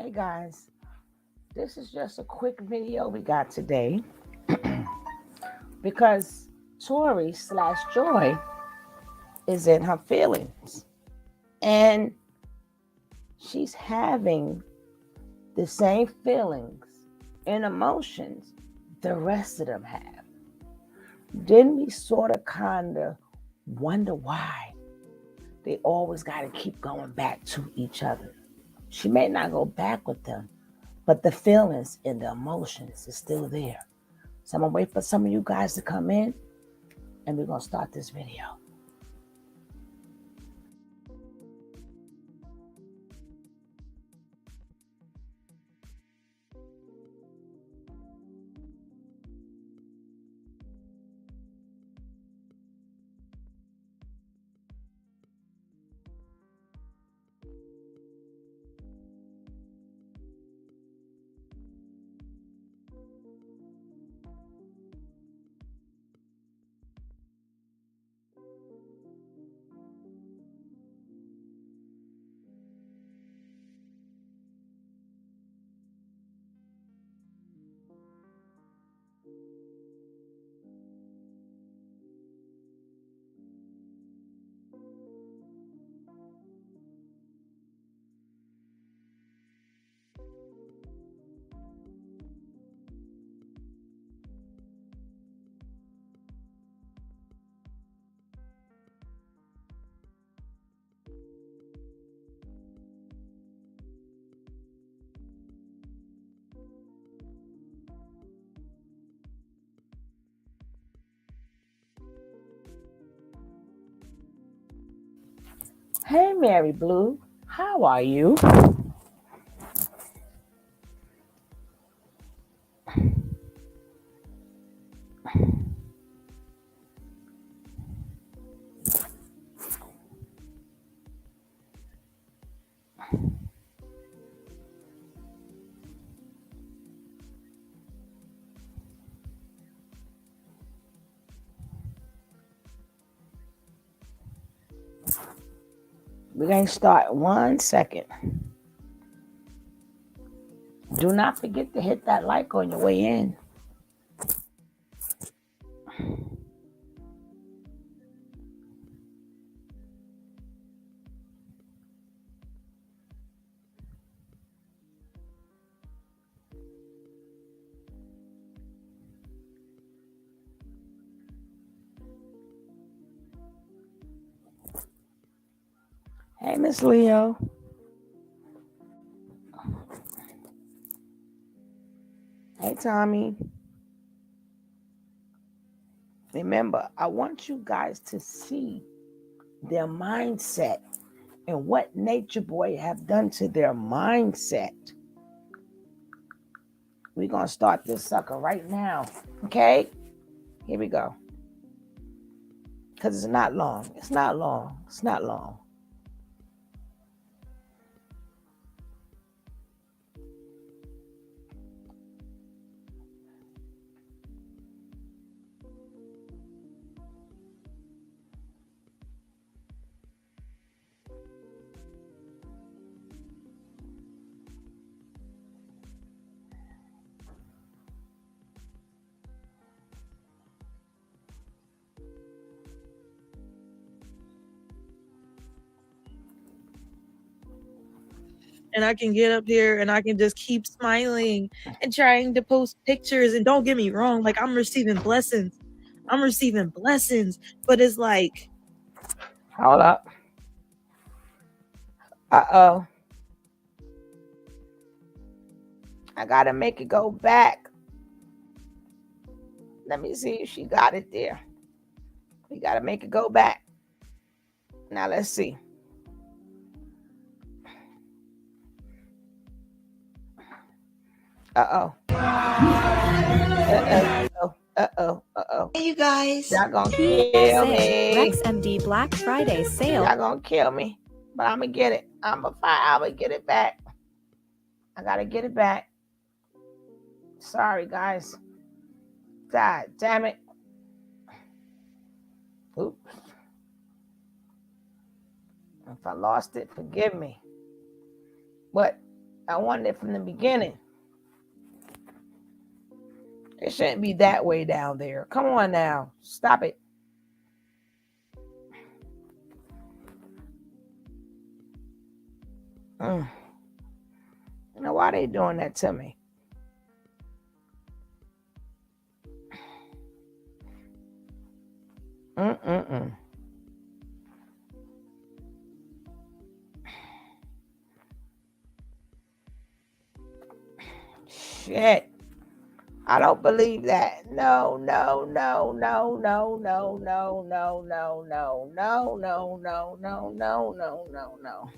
Hey guys, this is just a quick video we got today because Tori slash Joy is in her feelings and she's having the same feelings and emotions the rest of them have. Then we sort of kind of wonder why they always got to keep going back to each other. She may not go back with them, but the feelings and the emotions is still there. So I'm gonna wait for some of you guys to come in and we're gonna start this video. Hey Mary Blue, how are you? We're gonna start in 1 second. Do not forget to hit that like on your way in. Hey Miss Leo. Hey Tommy. Remember, I want you guys to see their mindset and what Nature Boy have done to their mindset. We're going to start this sucker right now. Okay? Here we go. Because it's not long. It's not long. It's not long. And I can get up here and I can just keep smiling and trying to post pictures. And don't get me wrong, like I'm receiving blessings. But it's like, hold up. Uh-oh. I got to make it go back. Let me see if she got it there. We got to make it go back. Now let's see. Uh-oh. Uh-oh. Hey, you guys. Y'all gonna kill me. Rex MD Black Friday sale. Y'all gonna kill me. But I'm gonna get it. I'm gonna get it back. I gotta get it back. Sorry, guys. God damn it. Oops. If I lost it, forgive me. What? I wanted it from the beginning. It shouldn't be that way down there. Come on now. Stop it. You know, why they doing that to me? Shit. I don't believe that. No, no, no, no, no, no, no, no, no, no, no, no, no, no, no, no, no, no.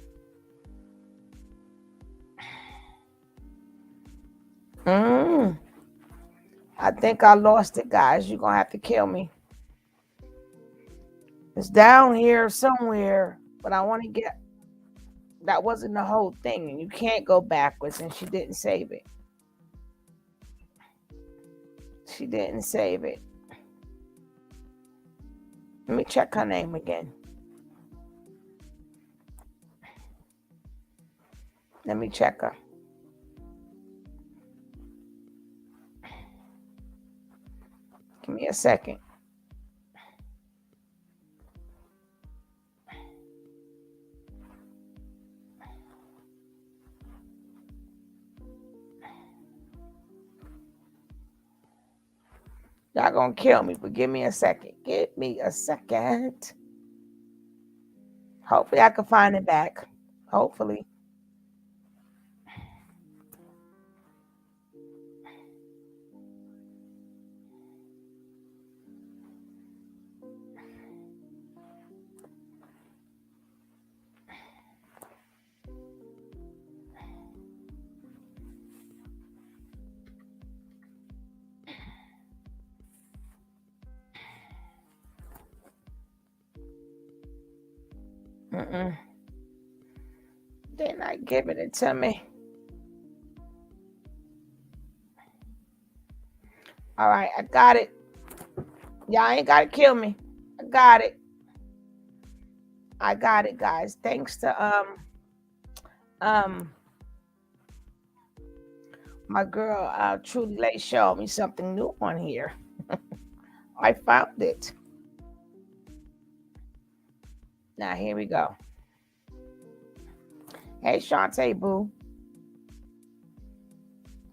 I think I lost it, guys. You're gonna have to kill me. It's down here somewhere, but I want to get. That wasn't the whole thing, and you can't go backwards. And she didn't save it. She didn't save it. Let me check her name again. Let me check her. Give me a second. Y'all gonna kill me, but give me a second. Give me a second. Hopefully I can find it back. Hopefully. They're not giving it to me. All right, I got it. Y'all ain't gotta kill me. I got it. I got it, guys. Thanks to my girl Truly Lay showed me something new on here. I found it. Now here we go. Hey Shantae Boo.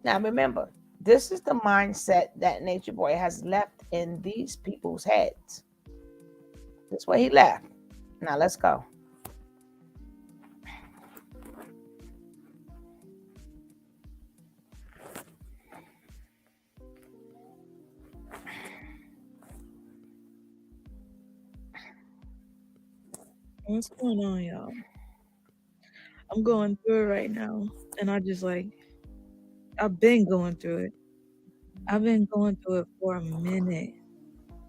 Now remember, this is the mindset that Nature Boy has left in these people's heads. That's what he left. Now let's go. What's going on, y'all? I'm going through it right now, and I've been going through it. I've been going through it for a minute,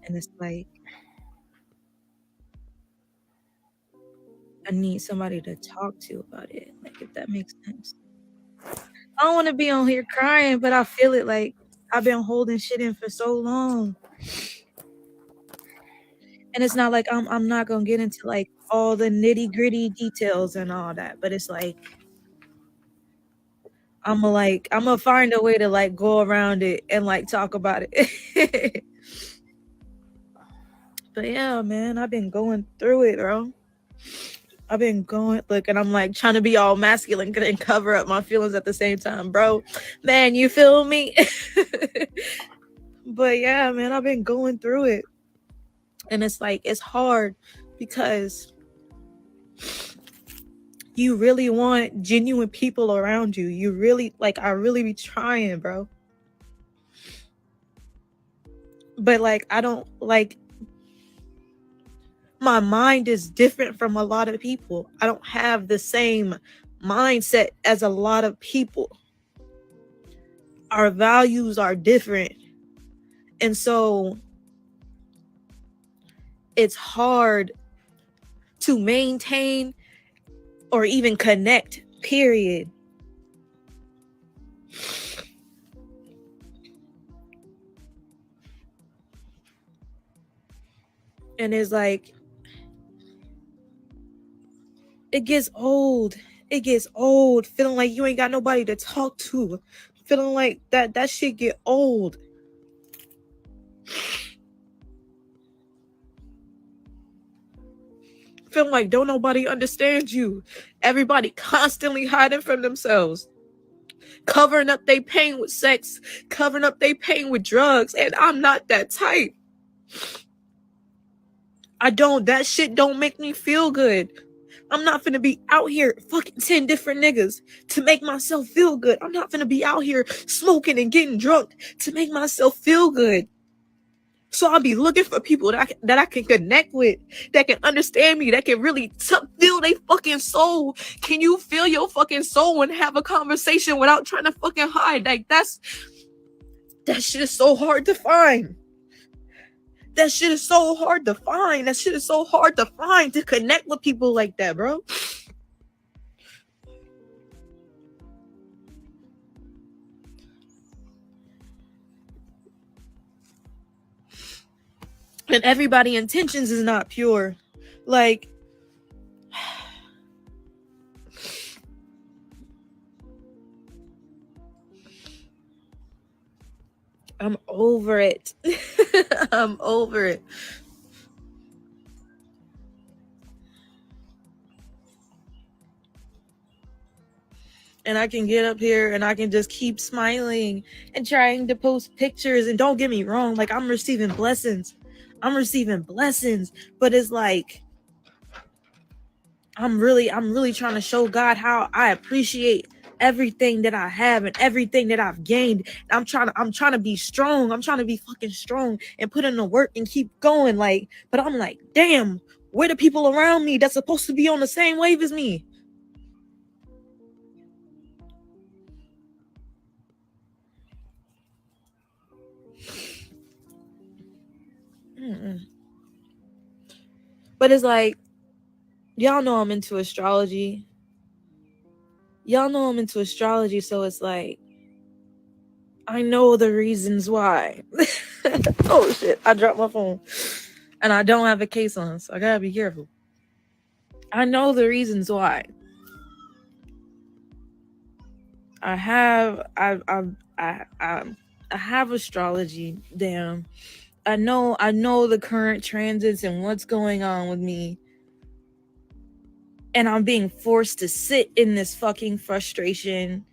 and it's like I need somebody to talk to about it, like, if that makes sense. I don't want to be on here crying, but I feel it. Like, I've been holding shit in for so long, and it's not like I'm not gonna get into like all the nitty gritty details and all that, but it's like I'm gonna find a way to like go around it and like talk about it. But yeah, man, I've been going through it, bro. I've been going, look, and I'm like trying to be all masculine and cover up my feelings at the same time, bro. Man, you feel me? But yeah, man, I've been going through it. And it's like, it's hard because you really want genuine people around you. You really, like, I really be trying, bro. But like, I don't, like, my mind is different from a lot of people. I don't have the same mindset as a lot of people. Our values are different. And so it's hard to maintain or even connect, period. And it's like, it gets old. it gets old. Feeling like you ain't got nobody to talk to. Feeling like that shit get old. Feeling like don't nobody understand you. Everybody constantly hiding from themselves. Covering up their pain with sex. Covering up their pain with drugs. And I'm not that type. That shit don't make me feel good. I'm not finna be out here fucking 10 different niggas to make myself feel good. I'm not finna be out here smoking and getting drunk to make myself feel good. So I'll be looking for people that I can connect with, that can understand me, that can really feel their fucking soul. Can you feel your fucking soul and have a conversation without trying to fucking hide? Like that shit is so hard to find. That shit is so hard to find. That shit is so hard to find, to connect with people like that, bro. And everybody's intentions is not pure. Like, I'm over it. I'm over it. And I can get up here and I can just keep smiling and trying to post pictures. And don't get me wrong, like I'm receiving blessings. But it's like I'm really trying to show God how I appreciate everything that I have and everything that I've gained. I'm trying to be strong. I'm trying to be fucking strong and put in the work and keep going. Like, but I'm like, damn, where the people around me that's supposed to be on the same wave as me? But it's like, y'all know I'm into astrology. So it's like, I know the reasons why. Oh shit, I dropped my phone. And I don't have a case on, so I gotta be careful. I know the reasons why. I have astrology. Damn. I know the current transits and what's going on with me. And I'm being forced to sit in this fucking frustration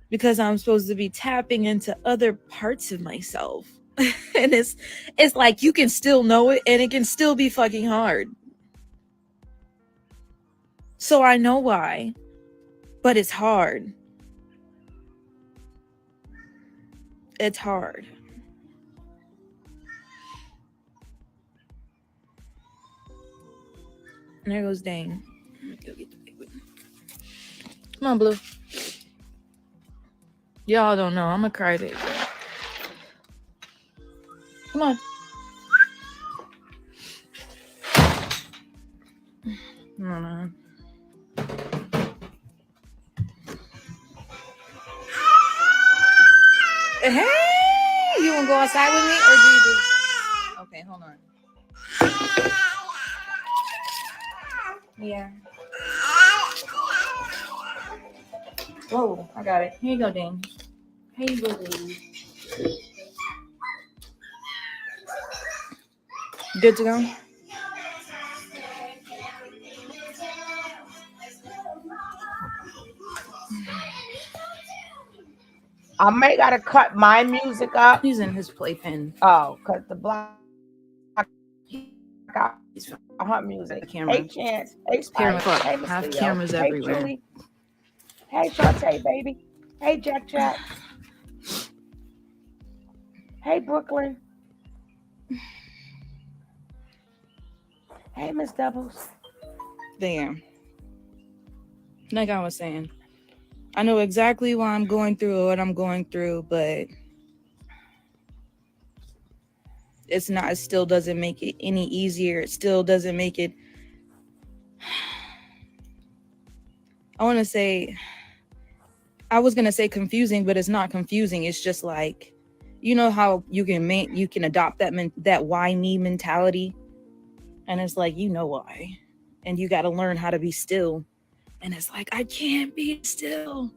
because I'm supposed to be tapping into other parts of myself. And it's like you can still know it and it can still be fucking hard. So I know why, but it's hard. It's hard. And there goes Dane. Go get the big one. Come on, Blue. Y'all don't know. I'm a crybaby. Come on. No. Hey! You want to go outside with me? Or do you just... Okay, hold on. Yeah. Whoa, I got it. Here you go, Dane. Here you go, baby. Good to go? I may gotta cut my music up. He's in his playpen. Oh, cause the black her music. Camera. Hey Chance. Hey Camera. Spike. Hey Have Mr. cameras Hey everywhere. Julie. Hey Shante, baby. Hey Jack. Hey Brooklyn. Hey Miss Doubles. Damn. Like I was saying, I know exactly why I'm going through what I'm going through, but it's not. It still doesn't make it any easier. It still doesn't make it. I was gonna say confusing, but it's not confusing. It's just like, you know how you can adopt that why me mentality, and it's like, you know why, and you got to learn how to be still And it's like, I can't be still.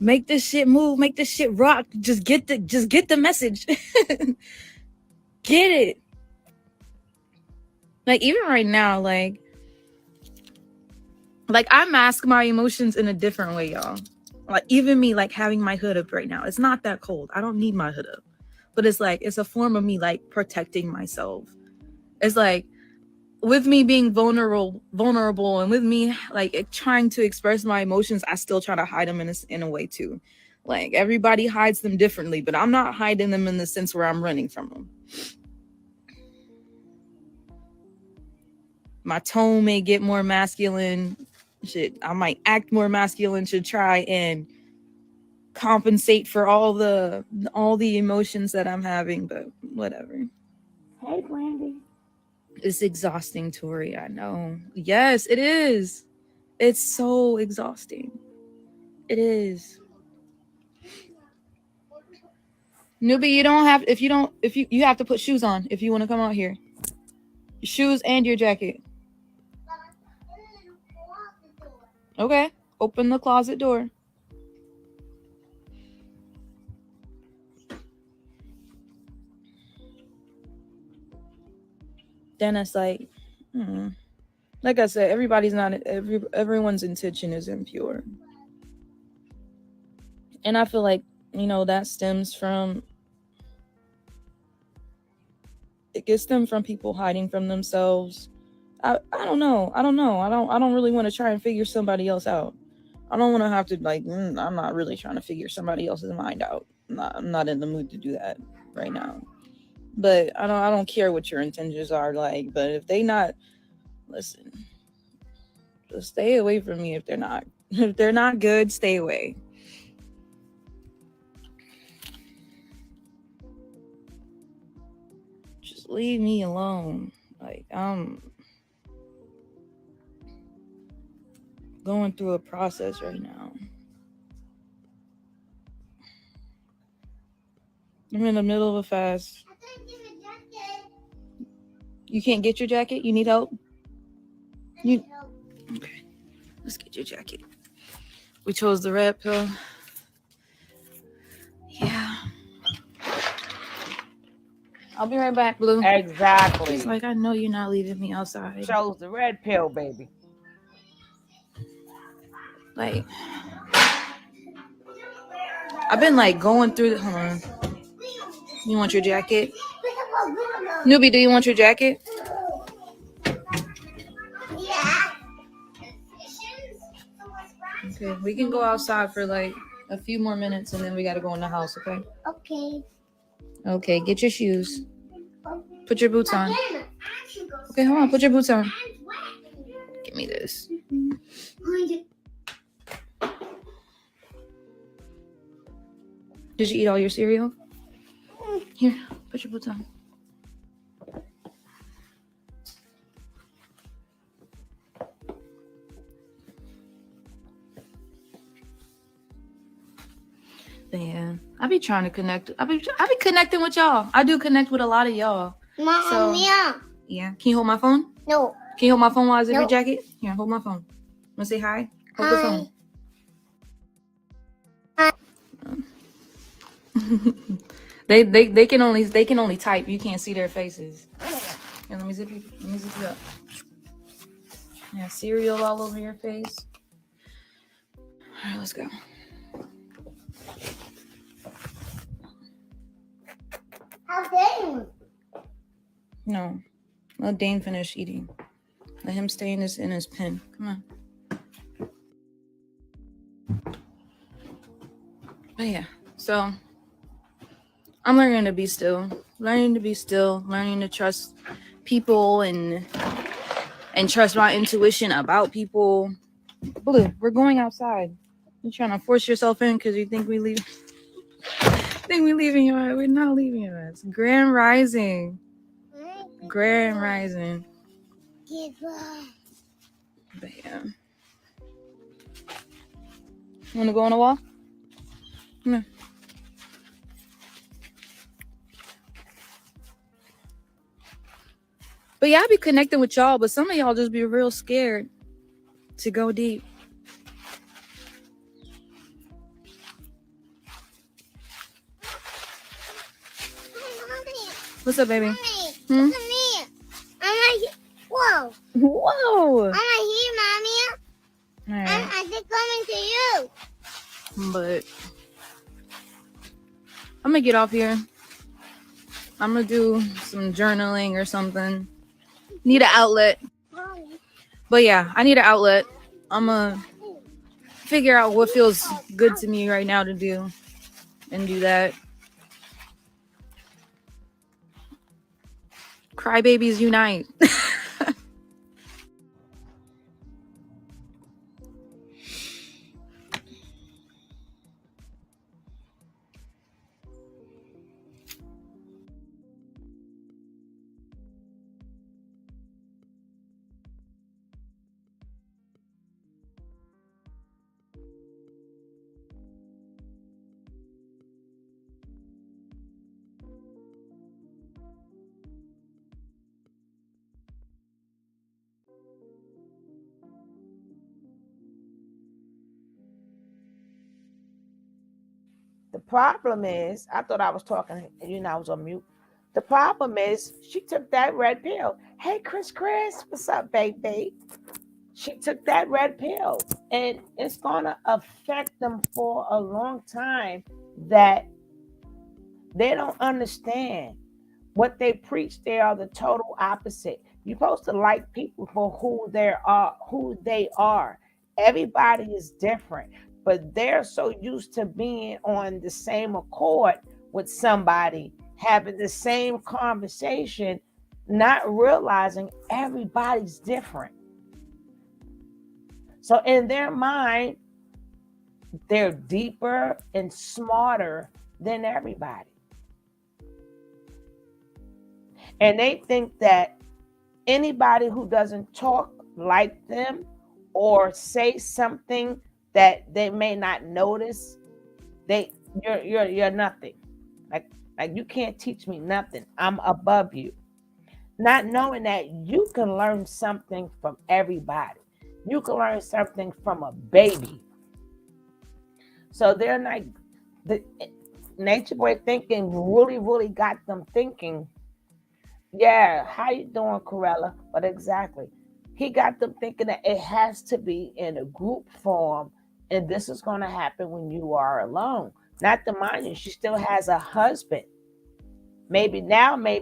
Make this shit move, make this shit rock. Just get the message. Get it. Like even right now, like I mask my emotions in a different way, y'all. Like even me like having my hood up right now. It's not that cold. I don't need my hood up. But it's like it's a form of me like protecting myself. It's like with me being vulnerable and with me like trying to express my emotions, I still try to hide them in a way too. Like everybody hides them differently, but I'm not hiding them in the sense where I'm running from them. My tone may get more masculine. Shit, I might act more masculine to try and compensate for all the emotions that I'm having, but whatever. Hey, Brandy. It's exhausting, Tori. I know. Yes, it is. It's so exhausting. It is. Newbie, you have to put shoes on if you want to come out here. Your shoes and your jacket. Okay. Open the closet door. Then it's like, like I said, everyone's intention is impure. And I feel like, that stems from people hiding from themselves. I don't know. I don't really want to try and figure somebody else out. I don't want to have to I'm not really trying to figure somebody else's mind out. I'm not in the mood to do that right now. But I don't care what your intentions are like, but if they not, listen, just stay away from me. If they're not good, stay away. Just leave me alone. Like I'm going through a process right now. I'm in the middle of a fast. You can't get your jacket? You need help? Okay. Let's get your jacket. We chose the red pill. Yeah. I'll be right back, Blue. Exactly. He's like, I know you're not leaving me outside. Chose the red pill, baby. Like, I've been going through hold on. You want your jacket? Newbie, do you want your jacket? Yeah. Okay, we can go outside for a few more minutes and then we gotta go in the house, okay? Okay, get your shoes. Put your boots on. Okay, hold on, put your boots on. Give me this. Did you eat all your cereal? Here, put your boots on. Yeah, I be trying to connect. I be connecting with y'all. I do connect with a lot of y'all. Yeah. Can you hold my phone? No. Can you hold my phone while I zip your jacket? Here, hold my phone. Wanna say hi? Hold the phone. They can only type. You can't see their faces. Here, let me zip you up. Yeah, cereal all over your face. All right, let's go. How Dane? No, let Dane finish eating. Let him stay in his pen. Come on. But yeah, so I'm learning to be still, learning to trust people and trust my intuition about people. Blue, we're going outside. You trying to force yourself in because you think we leave? Leaving your ass? We're not leaving your ass. Grand Rising. Grand Rising. But yeah. You want to go on a walk? Come here. But yeah, I be connecting with y'all, but some of y'all just be real scared to go deep. What's up, baby? Mommy, Hmm? look at me. I'm like, whoa. Whoa. I'm right here, Mommy. Alright. I just coming to you. But I'm gonna get off here. I'm gonna do some journaling or something. Need an outlet. Mommy. But yeah, I need an outlet. I'm gonna figure out what feels good to me right now to do and do that. Crybabies unite. The problem is, I thought I was talking, and I was on mute. The problem is, she took that red pill. Hey, Chris, what's up, baby? She took that red pill, and it's gonna affect them for a long time. That they don't understand what they preach. They are the total opposite. You're supposed to like people for who they are. Everybody is different, but they're so used to being on the same accord with somebody, having the same conversation, not realizing everybody's different. So in their mind, they're deeper and smarter than everybody. And they think that anybody who doesn't talk like them or say something that they may not notice, you're nothing. Like you can't teach me nothing. I'm above you. Not knowing that you can learn something from everybody. You can learn something from a baby. So they're like, the nature boy thinking really, really got them thinking. Yeah, how you doing, Corella? But exactly, he got them thinking that it has to be in a group form, and this is going to happen when you are alone. Not to mind you, she still has a husband. Maybe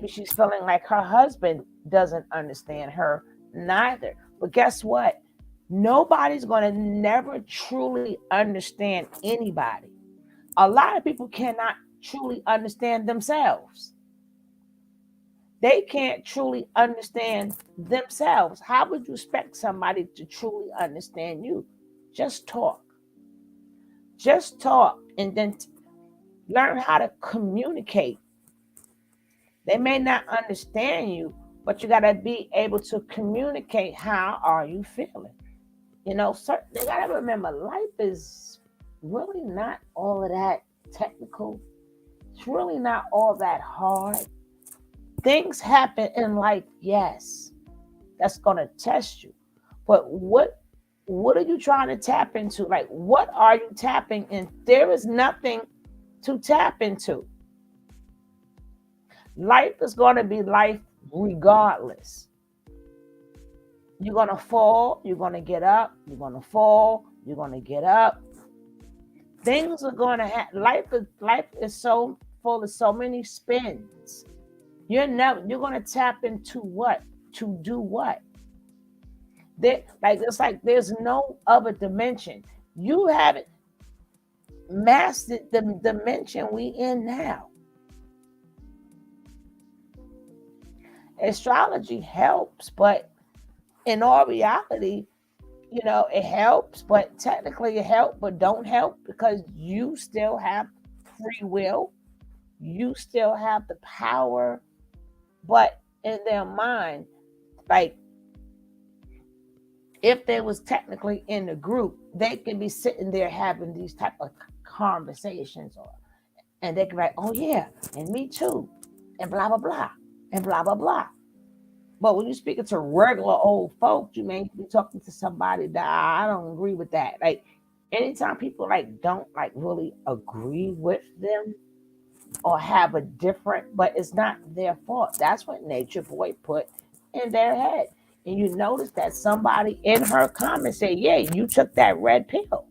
she's feeling like her husband doesn't understand her neither. But guess what? Nobody's going to never truly understand anybody. A lot of people cannot truly understand themselves. They can't truly understand themselves. How would you expect somebody to truly understand you? Just talk. Just talk and then learn how to communicate. They may not understand you, but you got to be able to communicate. How are you feeling? They got to remember life is really not all of that technical. It's really not all that hard. Things happen in life, yes, that's going to test you. But what are you trying to tap into? Like, what are you tapping in? There is nothing to tap into. Life is going to be life regardless. You're going to fall, you're going to get up, you're going to fall, you're going to get up. Things are going to happen. Life is so full of so many spins. You're going to tap into what? To do what? It's like there's no other dimension. You haven't mastered the dimension we in now. Astrology helps, but in all reality, it helps, but technically it helps, but don't help because you still have free will. You still have the power, but in their mind, like if they was technically in the group, they can be sitting there having these type of conversations, and they can be like, oh yeah, and me too, and blah blah blah, and blah blah blah. But when you're speaking to regular old folks, you may be talking to somebody that I don't agree with that. Like anytime people don't really agree with them, or have a different, but it's not their fault. That's what Nature Boy put in their head. And you notice that somebody in her comments said, yeah, you took that red pill.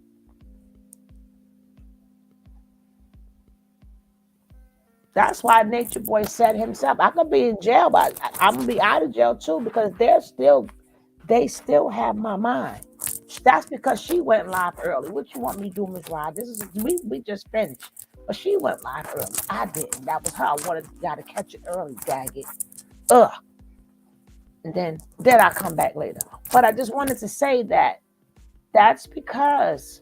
That's why Nature Boy said himself, I could be in jail, but I'm gonna be out of jail too, because they still have my mind. That's because she went live early. What you want me to do, Miss Rod? This is we just finished. But she went live early. I didn't. That was her. I wanted gotta catch it early, dag it. Ugh. And then I come back later. But I just wanted to say that that's because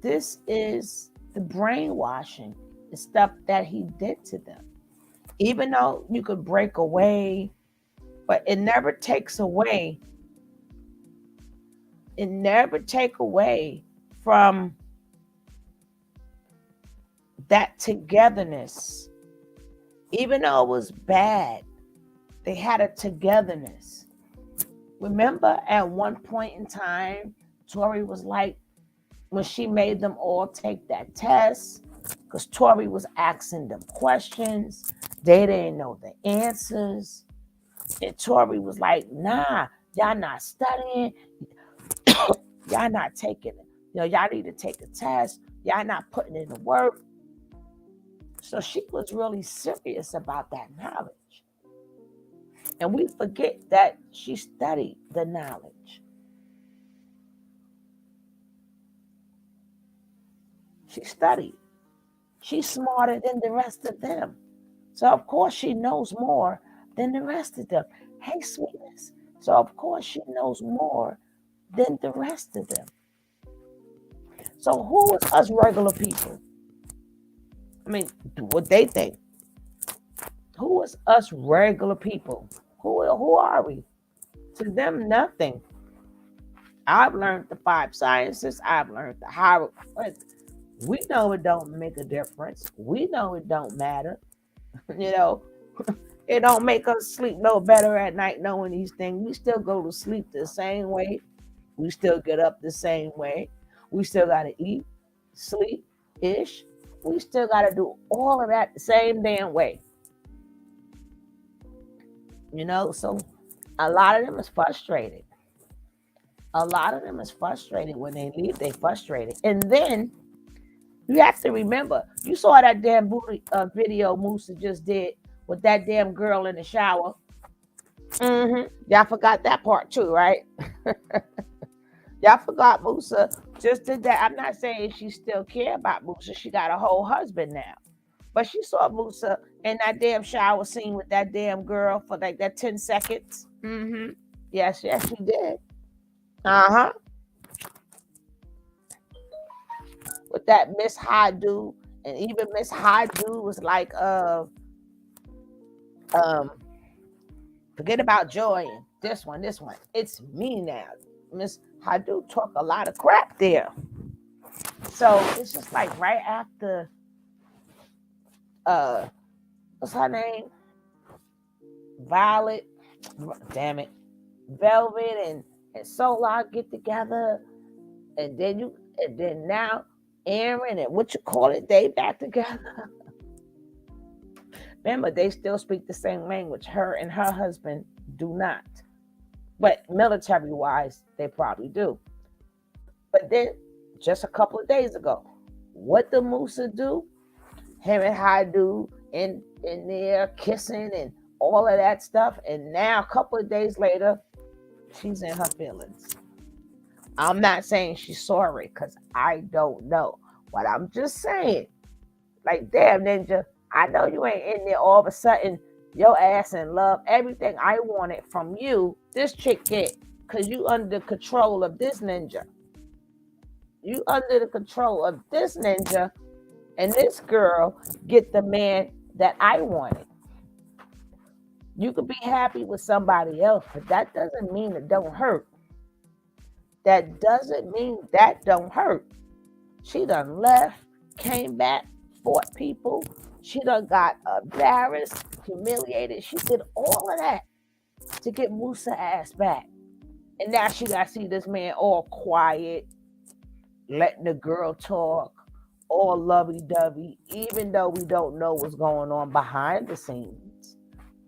this is the brainwashing, the stuff that he did to them. Even though you could break away, but it never takes away. It never take away from that togetherness. Even though it was bad, they had a togetherness. Remember at one point in time, Tori was like, when she made them all take that test, because Tori was asking them questions, they didn't know the answers. And Tori was like, nah, y'all not studying, y'all not taking it. Y'all need to take a test, y'all not putting in the work. So she was really serious about that knowledge. And we forget that she studied the knowledge. She studied. She's smarter than the rest of them. So of course she knows more than the rest of them. Hey, sweetness. So of course she knows more than the rest of them. So who is us regular people? I mean, what they think. Who is us regular people? Who are we? To them, nothing. I've learned the 5 sciences. I've learned the how. We know it don't make a difference. We know it don't matter. It don't make us sleep no better at night knowing these things. We still go to sleep the same way. We still get up the same way. We still got to eat, sleep, ish. We still got to do all of that the same damn way. So a lot of them is frustrated. A lot of them is frustrated when they leave. They frustrated. And then you have to remember, you saw that damn booty video Musa just did with that damn girl in the shower. Y'all forgot that part too, right? Y'all forgot Musa just did that. I'm not saying she still care about Musa. She got a whole husband now. But she saw Musa in that damn shower scene with that damn girl for like that 10 seconds. Yes, she did. With that Miss Hadu, and even Miss Hadu was like, forget about Joy and this one. It's me now. Miss Hadu talk a lot of crap there. So it's just like right after what's her name? Violet, damn it, Velvet and Solar get together, and then now Aaron and what you call it, they back together. Remember, they still speak the same language. Her and her husband do not. But military-wise, they probably do. But then, just a couple of days ago, what did Musa do? Him and Hadu in there kissing and all of that stuff. And now, a couple of days later, she's in her feelings. I'm not saying she's sorry, because I don't know. But I'm just saying, like, damn, Ninja, I know you ain't in there all of a sudden, your ass in love. Everything I wanted from you, this chick get, because you under the control of this ninja. You under the control of this ninja, and this girl get the man that I wanted. You could be happy with somebody else, but that doesn't mean it don't hurt. That doesn't mean that don't hurt. She done left, came back, fought people. She done got embarrassed, humiliated. She did all of that to get Musa ass back. And now she got to see this man all quiet, letting the girl talk, all lovey-dovey, even though we don't know what's going on behind the scenes.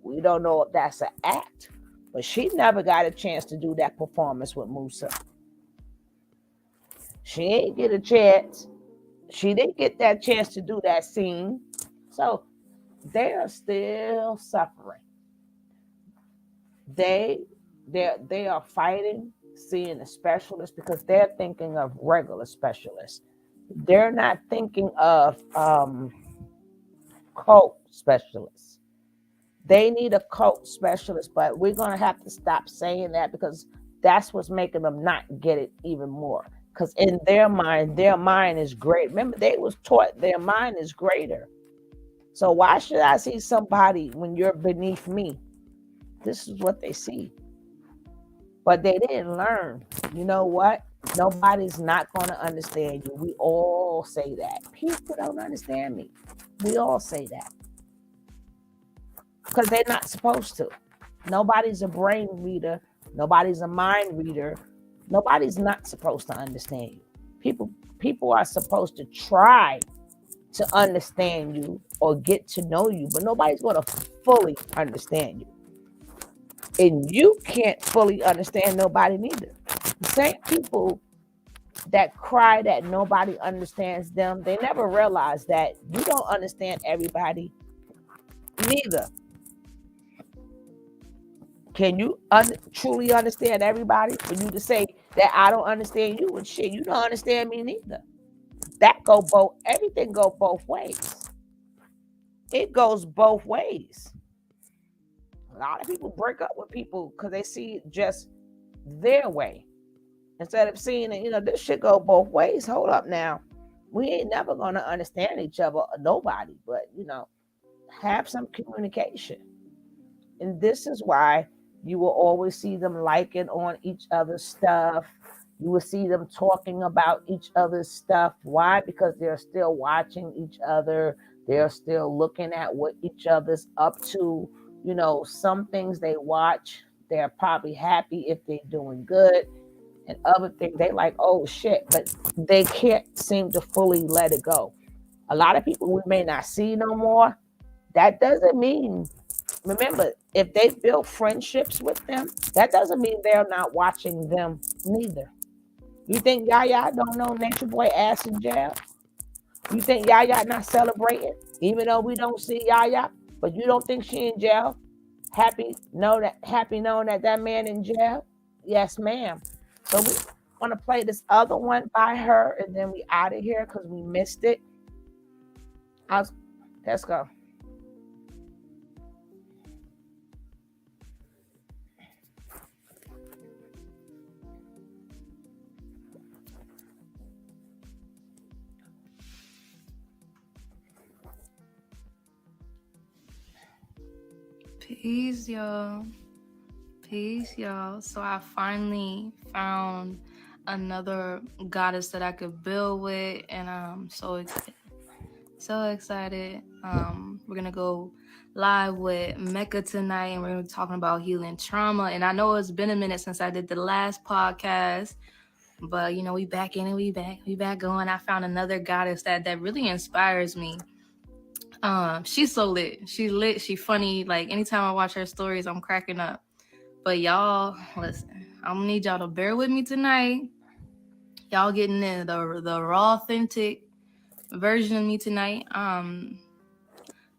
We don't know if that's an act. But she never got a chance to do that performance with Musa. She ain't get a chance. She didn't get that chance to do that scene. So they are still suffering. They are fighting, seeing a specialist because they're thinking of regular specialists. They're not thinking of cult specialists. They need a cult specialist, but we're gonna have to stop saying that because that's what's making them not get it even more. Because in their mind is great. Remember, they was taught their mind is greater. So why should I see somebody when you're beneath me? This is what they see. But they didn't learn. You know what? Nobody's not going to understand you. We all say that. People don't understand me. We all say that. Because they're not supposed to. Nobody's a brain reader. Nobody's a mind reader. Nobody's not supposed to understand you. People are supposed to try to understand you or get to know you, but nobody's going to fully understand you. And you can't fully understand nobody neither. The same people that cry that nobody understands them, they never realize that you don't understand everybody neither. Can you truly understand everybody? For you to say that I don't understand you and shit, you don't understand me neither. Everything go both ways. It goes both ways. A lot of people break up with people because they see just their way. Instead of seeing that, this shit go both ways. Hold up now. We ain't never going to understand each other, nobody, but, have some communication. And this is why you will always see them liking on each other's stuff. You will see them talking about each other's stuff. Why? Because they're still watching each other. They're still looking at what each other's up to. Some things they watch, they're probably happy if they're doing good. And other things, they like, oh shit, but they can't seem to fully let it go. A lot of people we may not see no more. That doesn't mean, remember, if they build friendships with them, that doesn't mean they're not watching them neither. You think Yaya don't know Nature Boy ass in jail? You think Yaya not celebrating, even though we don't see Yaya, but you don't think she in jail? Happy knowing that man in jail? Yes, ma'am. So we want to play this other one by her, and then we out of here because we missed it. Let's go. Peace, y'all. Peace, y'all. So I finally found another goddess that I could build with, and I'm so excited. So excited. We're gonna go live with Mecca tonight, and we're gonna be talking about healing trauma. And I know it's been a minute since I did the last podcast, but we back in it. We back going. I found another goddess that really inspires me. She's so lit. She's lit. She funny. Like anytime I watch her stories, I'm cracking up. But y'all, listen, I'm gonna need y'all to bear with me tonight. Y'all getting in the raw, authentic version of me tonight. I'm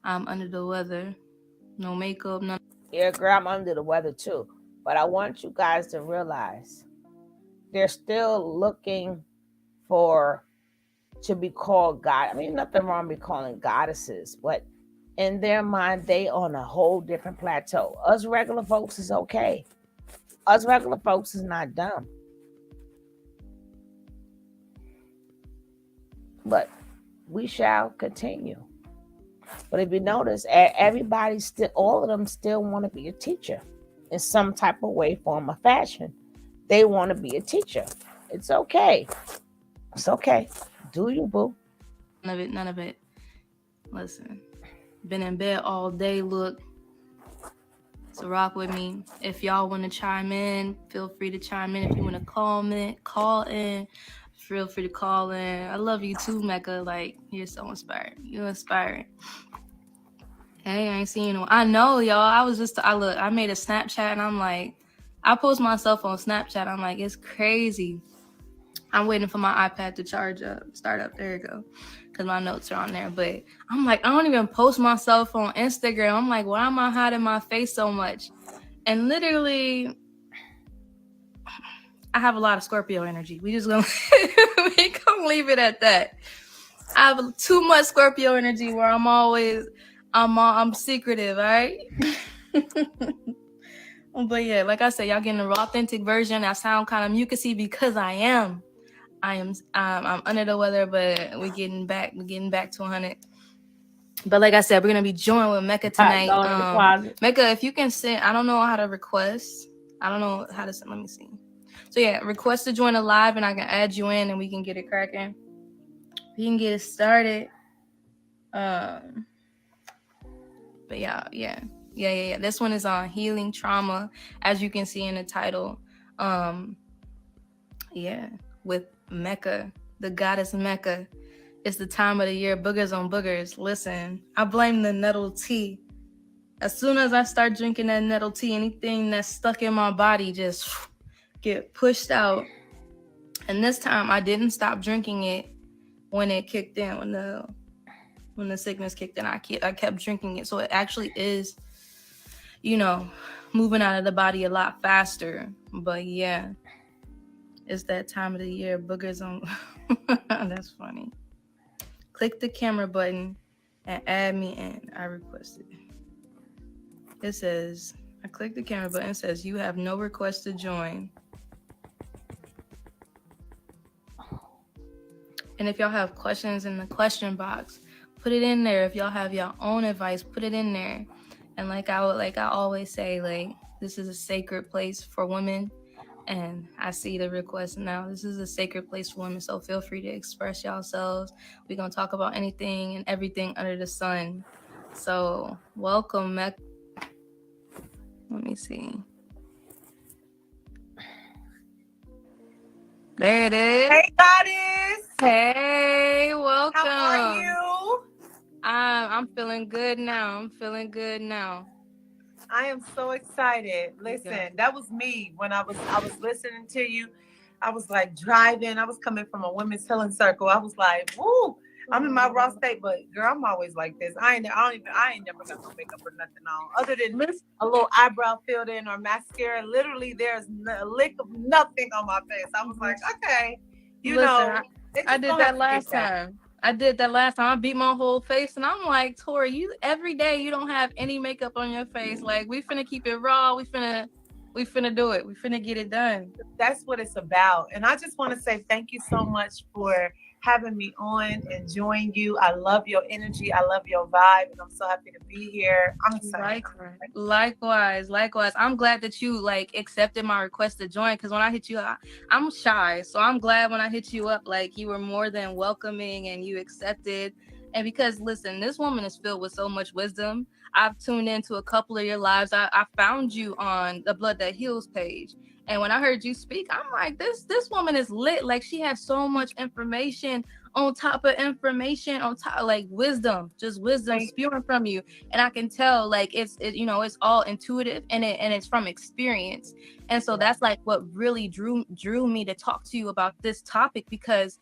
under the weather. No makeup, none. Yeah, girl, I'm under the weather too. But I want you guys to realize they're still looking to be called God. I mean, nothing wrong with calling goddesses, but in their mind, they on a whole different plateau. Us regular folks is okay. Us regular folks is not dumb. But we shall continue. But if you notice, all of them still want to be a teacher in some type of way, form, or fashion. They want to be a teacher. It's okay. It's okay. Do you, boo? None of it. Listen, been in bed all day. Look, so rock with me. If y'all want to chime in, feel free to chime in. If you want to call in, feel free to call in. I love you too, Mecca. Like, you're so inspiring. You're inspiring. Hey, I ain't seen you. I know, y'all. I made a Snapchat and I'm like, I post myself on Snapchat. I'm like, it's crazy. I'm waiting for my iPad to charge up, start up. There you go. Because my notes are on there. But I'm like, I don't even post myself on Instagram. I'm like, why am I hiding my face so much? And literally, I have a lot of Scorpio energy. We gonna leave it at that. I have too much Scorpio energy where I'm secretive, all right? But yeah, like I said, y'all getting the raw, authentic version. I sound kind of mucusy because I'm under the weather, but we're getting back to 100. But like I said, we're gonna be joined with Mecca tonight. Mecca, if you can send, I don't know how to request. I don't know how to send. Let me see. So yeah, request to join a live, and I can add you in, and we can get it cracking. We can get it started. But yeah. This one is on healing trauma, as you can see in the title. With Mecca, the goddess Mecca. It's the time of the year, boogers on boogers. Listen, I blame the nettle tea. As soon as I start drinking that nettle tea, anything that's stuck in my body just get pushed out. And this time I didn't stop drinking it when it kicked in, when the sickness kicked in. I kept drinking it. So it actually is, moving out of the body a lot faster. But yeah, it's that time of the year, boogers on. That's funny. Click the camera button and add me in. I requested. It says, I click the camera button. It says, you have no request to join. And if y'all have questions in the question box, put it in there. If y'all have your own advice, put it in there. And like I always say, like, this is a sacred place for women. And I see the request now. This is a sacred place for women, so feel free to express yourselves. We're going to talk about anything and everything under the sun. So welcome, Let me see. There it is. Hey, goddess. Hey, welcome. How are you? I'm feeling good now. I am so excited. Listen, that was me when I was listening to you. I was like driving. I was coming from a women's healing circle. I was like, woo, I'm in my raw state, but girl, I'm always like this. I ain't never got no makeup or nothing on other than a little eyebrow filled in or mascara. Literally, there's a lick of nothing on my face. I was like, okay, I did that last time. I beat my whole face, and I'm like, Tori, you every day you don't have any makeup on your face. Like, we finna keep it raw. We finna do it. We finna get it done. That's what it's about. And I just want to say thank you so much for having me on, enjoying you. I love your energy. I love your vibe, and I'm so happy to be here. I'm excited. Likewise. I'm glad that you accepted my request to join, because when I hit you up, I'm shy. So I'm glad when I hit you up, like, you were more than welcoming and you accepted. And because, listen, this woman is filled with so much wisdom. I've tuned into a couple of your lives. I found you on the Blood That Heals page. And when I heard you speak, I'm like, this woman is lit. Like, she has so much information on top of information, on top, like, wisdom spewing from you. And I can tell, like, it's all intuitive and it's from experience. And so that's like what really drew me to talk to you about this topic, because,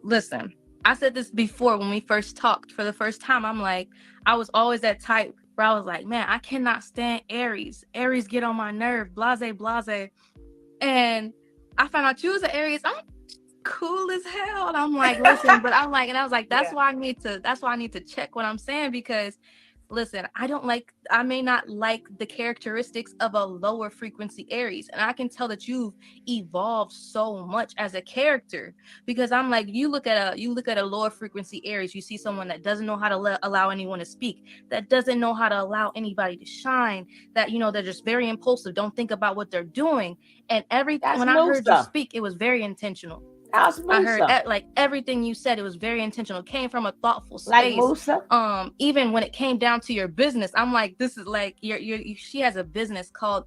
listen, I said this before when we first talked for the first time. I'm like, I was always that type where I was like, man, I cannot stand Aries. Aries get on my nerve, blase. And I found out you was an Aries. I'm cool as hell. And I'm like, listen, but I'm like, and I was like, that's why I need to check what I'm saying, because listen, I may not like the characteristics of a lower frequency Aries. And I can tell that you've evolved so much as a character, because I'm like, you look at a lower frequency Aries, you see someone that doesn't know how to allow anyone to speak, that doesn't know how to allow anybody to shine, that, they're just very impulsive, don't think about what they're doing. And when I heard you speak, it was very intentional. I heard like everything you said, it was very intentional. It came from a thoughtful space. Like Musa? Even when it came down to your business, I'm like, this is like she has a business called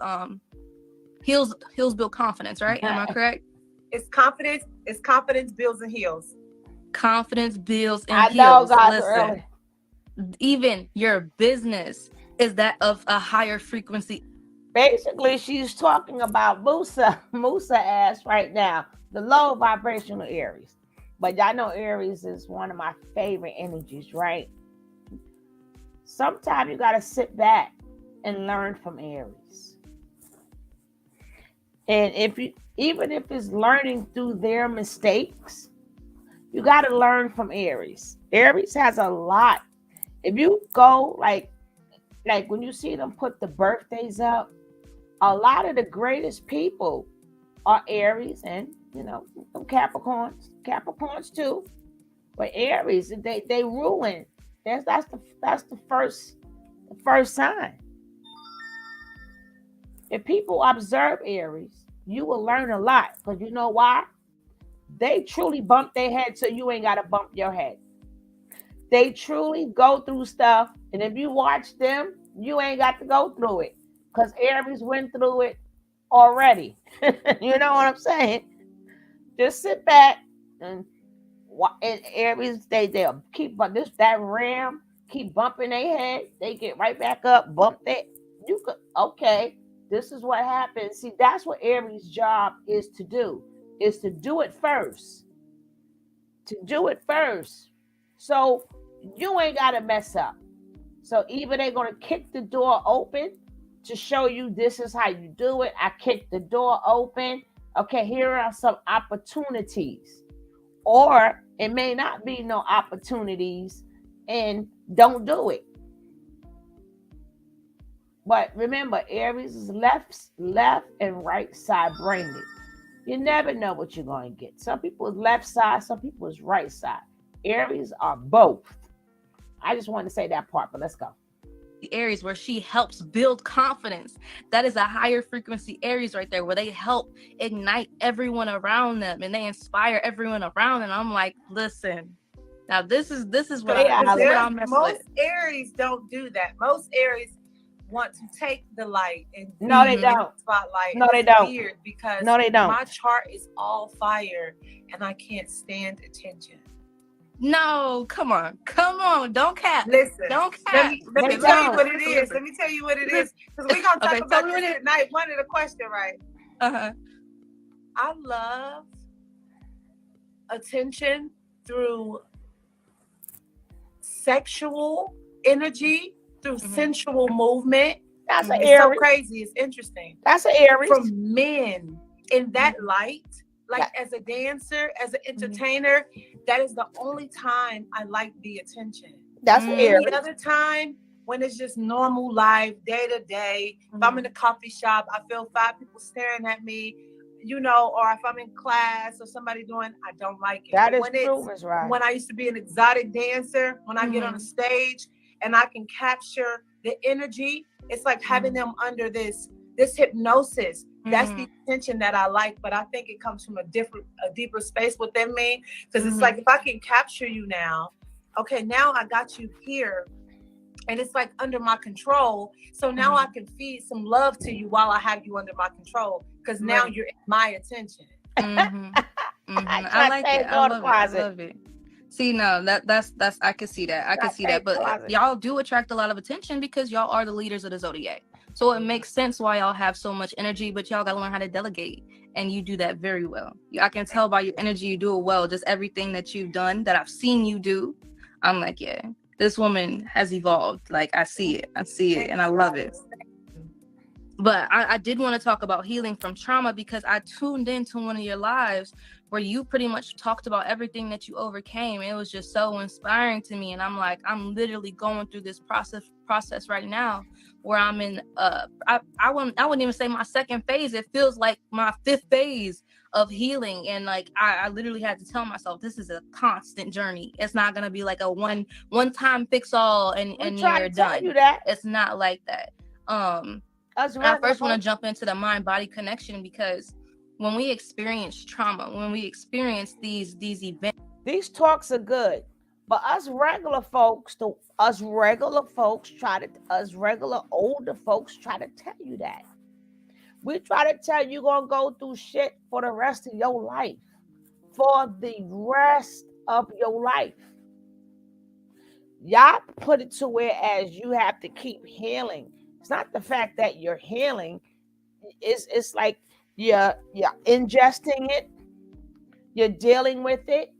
Heels Build Confidence, right? Am I correct? It's confidence. It's confidence builds and heals. Confidence builds and I know heals. God's Listen, early. even your business is that of a higher frequency. Basically, she's talking about Musa. Musa asked right now, the low vibrational Aries. But y'all know Aries is one of my favorite energies, right? Sometimes you got to sit back and learn from Aries. And even if it's learning through their mistakes, you got to learn from Aries. Aries has a lot. If you go like when you see them put the birthdays up, a lot of the greatest people are Aries and Capricorns too. But Aries, they ruin. That's the first sign. If people observe Aries, you will learn a lot. Because you know why? They truly bump their head so you ain't gotta bump your head. They truly go through stuff, and if you watch them, you ain't got to go through it. Because Aries went through it already. You know what I'm saying? Just sit back and Aries, they'll keep that ram keep bumping their head. They get right back up, bump that. You could okay. This is what happens. See, that's what Aries' job is to do. Is to do it first. To do it first. So you ain't gotta mess up. So either they're gonna kick the door open to show you this is how you do it. I kicked the door open. Okay, here are some opportunities. Or it may not be no opportunities and don't do it. But remember, Aries is left and right side brained. You never know what you're going to get. Some people is left side, some people is right side. Aries are both. I just wanted to say that part, but let's go. Aries, where she helps build confidence. That is a higher frequency Aries right there, where they help ignite everyone around them and they inspire everyone around. And I'm like, listen, now this is what I'm messing most with. Aries don't do that. Most Aries want to take the light and no, they don't. Spotlight. No, they don't. Weird because they don't. My chart is all fire and I can't stand attention. No, come on, don't cap. Listen, don't cap. Let me tell you what it is. Let me tell you what it is because we're gonna talk about this tonight. One of the question, right? I love attention through sexual energy, through sensual movement. That's an It's Aries. so crazy. It's interesting. That's an Aries. From men in that light, like as a dancer, as an entertainer, that is the only time I like the attention. That's an Aries. Any other time, when it's just normal life, day to day, if I'm in a coffee shop, I feel 5 people staring at me, or if I'm in class or somebody doing, I don't like it. That but is right. When I used to be an exotic dancer, when I get on a stage and I can capture the energy, it's like having them under this hypnosis. That's the attention that I like, but I think it comes from a deeper space within me. Because it's like, if I can capture you now, okay, now I got you here. And it's like under my control. So now I can feed some love to you while I have you under my control. Because now you're in my attention. I like it. I love it. See, no, that's I can see that. I can see that. But y'all do attract a lot of attention because y'all are the leaders of the zodiac. So it makes sense why y'all have so much energy, but y'all gotta learn how to delegate. And you do that very well. I can tell by your energy you do it well. Just everything that you've done, that I've seen you do. I'm like, yeah, this woman has evolved. Like I see it, and I love it. But I did want to talk about healing from trauma because I tuned into one of your lives where you pretty much talked about everything that you overcame. It was just so inspiring to me. And I'm like, I'm literally going through this process right now where I'm in, I wouldn't even say my second phase. It feels like my 5th phase of healing. And like, I literally had to tell myself, this is a constant journey. It's not going to be like a one time fix all and you're done. It's not like that. I first want to jump into the mind-body connection because when we experience trauma, when we experience these events, these talks are good, but us regular older folks try to tell you that We try to tell you gonna go through shit for the rest of your life. For the rest of your life. Y'all put it to where as you have to keep healing. It's not the fact that you're healing. It's like you're ingesting it, you're dealing with it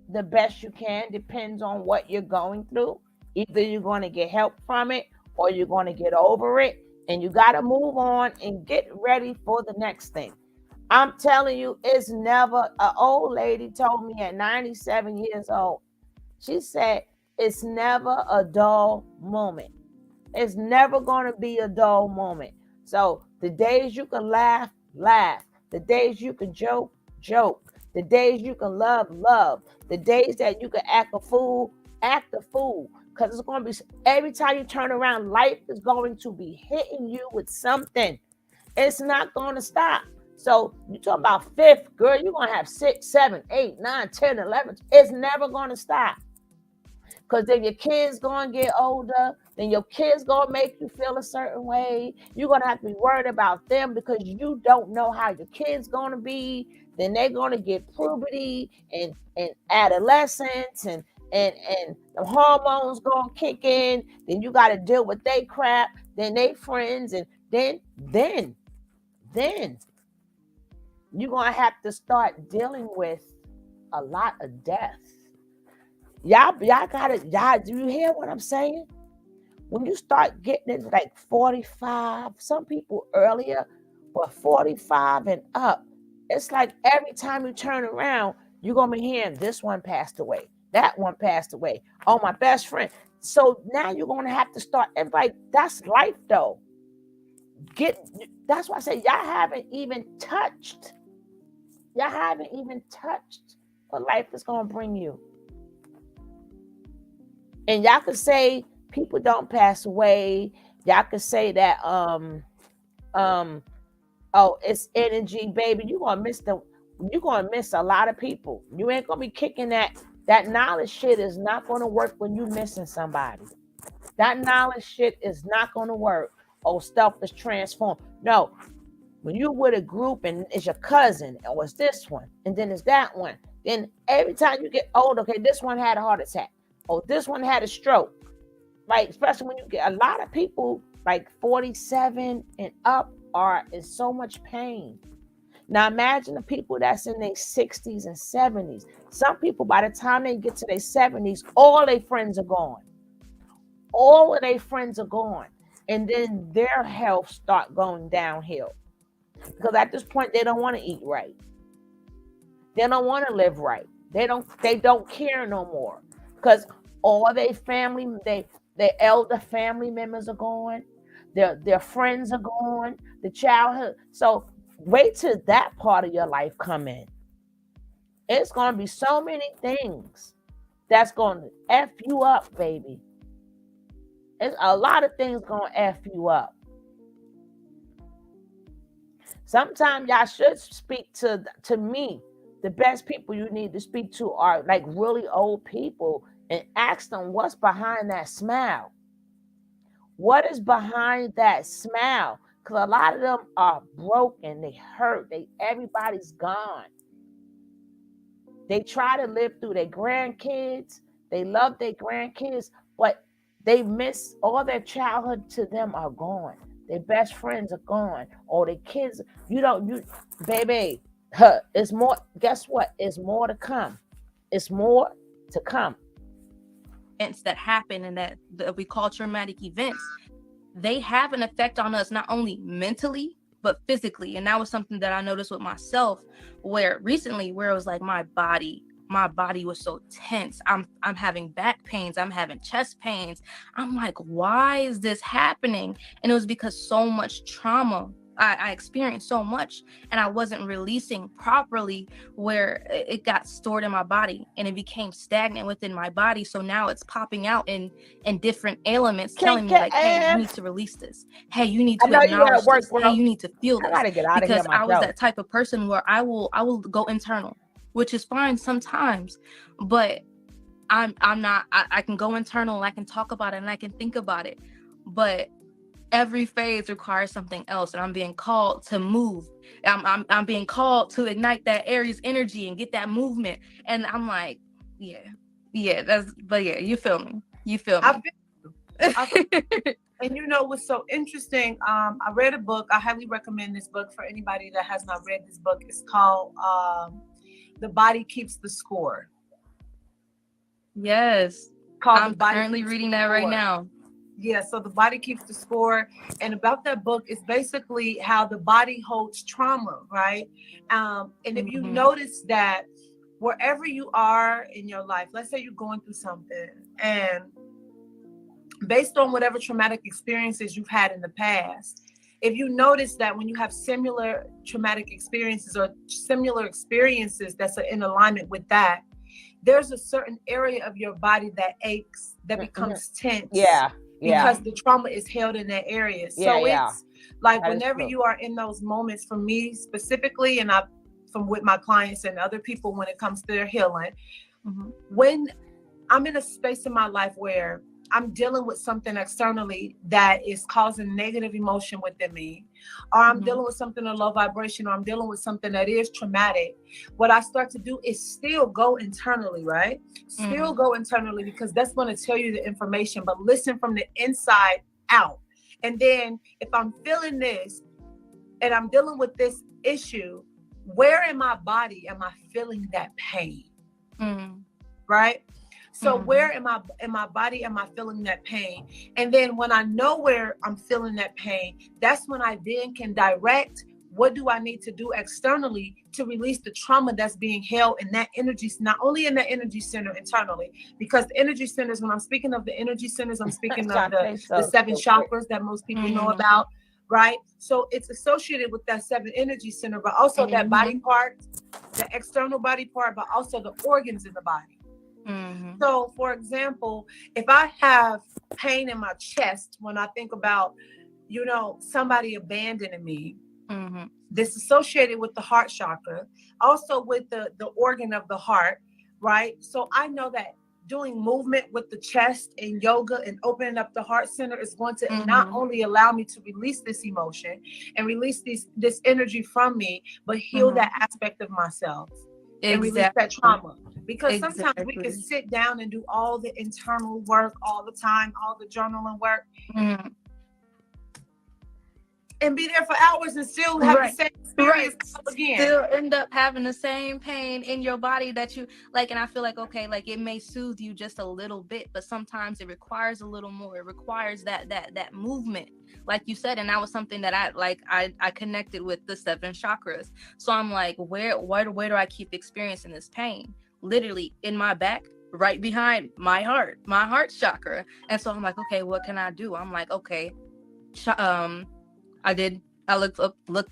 the best you can, depends on what you're going through. Either you're going to get help from it or you're going to get over it, and you got to move on and get ready for the next thing. I'm telling you, it's never. An old lady told me at 97 years old, she said, it's never a dull moment. It's never going to be a dull moment. So the days you can laugh, laugh. The days you can joke, joke. The days you can love, love. The days that you can act a fool, act a fool. Because it's going to be, every time you turn around, life is going to be hitting you with something. It's not going to stop. So you talk about fifth, girl, you're going to have 6, 7, 8, 9, 10, 11. It's never going to stop. Because then your kids going to get older. Then your kids going to make you feel a certain way. You're going to have to be worried about them because you don't know how your kids going to be. Then they're going to get puberty and adolescence and the hormones going to kick in. Then you got to deal with their crap. Then they friends. And then you're going to have to start dealing with a lot of death. Y'all got it. Y'all, do you hear what I'm saying? When you start getting it like 45, some people earlier, but 45 and up, it's like every time you turn around, you're going to be hearing this one passed away, that one passed away. Oh, my best friend. So now you're going to have to start. Everybody, that's life though. That's why I say y'all haven't even touched. Y'all haven't even touched what life is going to bring you. And y'all could say people don't pass away. Y'all could say that oh, it's energy, baby. You're gonna miss a lot of people. You ain't gonna be kicking that knowledge shit is not gonna work when you missing somebody. That knowledge shit is not gonna work. Oh, stuff is transformed. No. When you're with a group and it's your cousin, or it's this one, and then it's that one. Then every time you get older, okay, this one had a heart attack. Oh, this one had a stroke. Like, especially when you get a lot of people like 47 and up are in so much pain. Now imagine the people that's in their 60s and 70s. Some people, by the time they get to their 70s, all their friends are gone. All of their friends are gone. And then their health start going downhill. Because at this point, they don't want to eat right. They don't want to live right. They don't care no more. Because all their family, their elder family members are gone. Their friends are gone. The childhood. So wait till that part of your life come in. It's going to be so many things that's going to F you up, baby. It's a lot of things going to F you up. Sometimes y'all should speak to me. The best people you need to speak to are like really old people and ask them what's behind that smile. What is behind that smile? Because a lot of them are broken. They hurt. Everybody's gone. They try to live through their grandkids. They love their grandkids, but they miss all their childhood to them are gone. Their best friends are gone. Or their kids, baby, it's more, guess what? It's more to come. It's more to come. Events that happen and that we call traumatic events, they have an effect on us, not only mentally, but physically. And that was something that I noticed with myself, where it was like my body was so tense. I'm having back pains. I'm having chest pains. I'm like, why is this happening? And it was because so much trauma. I experienced so much and I wasn't releasing properly, where it got stored in my body and it became stagnant within my body. So now it's popping out in different ailments, telling me like, hey, you need to release this. Hey, you need to acknowledge this. Hey, you need to feel this. I gotta get out of here because I was that type of person where I will go internal, which is fine sometimes, but I'm not, I can go internal and I can talk about it and I can think about it, but every phase requires something else, and I'm being called to move. I'm being called to ignite that Aries energy and get that movement. And I'm like, yeah, but yeah, you feel me? You feel I me? And you know what's so interesting? I read a book. I highly recommend this book for anybody that has not read this book. It's called "The Body Keeps the Score." Yes, Called "The I'm Body currently Keeps the reading that right Score." now. Yeah, so the body keeps the score. And about that book is basically how the body holds trauma, right? And if you notice that wherever you are in your life, let's say you're going through something, and based on whatever traumatic experiences you've had in the past, if you notice that when you have similar traumatic experiences or similar experiences that's in alignment with that, there's a certain area of your body that aches, that becomes tense. Yeah. Because the trauma is held in that area. So it's like That is whenever true. you are in those moments, for me specifically, and I from with my clients and other people when it comes to their healing, when I'm in a space in my life where I'm dealing with something externally that is causing negative emotion within me, or I'm dealing with something in low vibration, or I'm dealing with something that is traumatic, what I start to do is still go internally, right? Still go internally, because that's going to tell you the information, but listen from the inside out. And then if I'm feeling this and I'm dealing with this issue, where in my body am I feeling that pain? Right? So where in my body am I feeling that pain? And then when I know where I'm feeling that pain, that's when I then can direct what do I need to do externally to release the trauma that's being held in that energy, not only in the energy center internally, because the energy centers, when I'm speaking of the energy centers, I'm speaking of the 7 chakras that most people know about, right? So it's associated with that 7 energy center, but also that body part, the external body part, but also the organs in the body. So, for example, if I have pain in my chest when I think about, you know, somebody abandoning me, this is associated with the heart chakra, also with the organ of the heart, right? So I know that doing movement with the chest and yoga and opening up the heart center is going to not only allow me to release this emotion and release this energy from me, but heal that aspect of myself and release that trauma. Because sometimes we can sit down and do all the internal work all the time, all the journaling work, and be there for hours and still have the same experience again. Still end up having the same pain in your body that you like. And I feel like, okay, like it may soothe you just a little bit, but sometimes it requires a little more. It requires that movement, like you said. And that was something that I connected with the 7 chakras. So I'm like, where do I keep experiencing this pain? Literally in my back, right behind my heart chakra. And so I'm like, okay, what can I do? I'm like, okay, I looked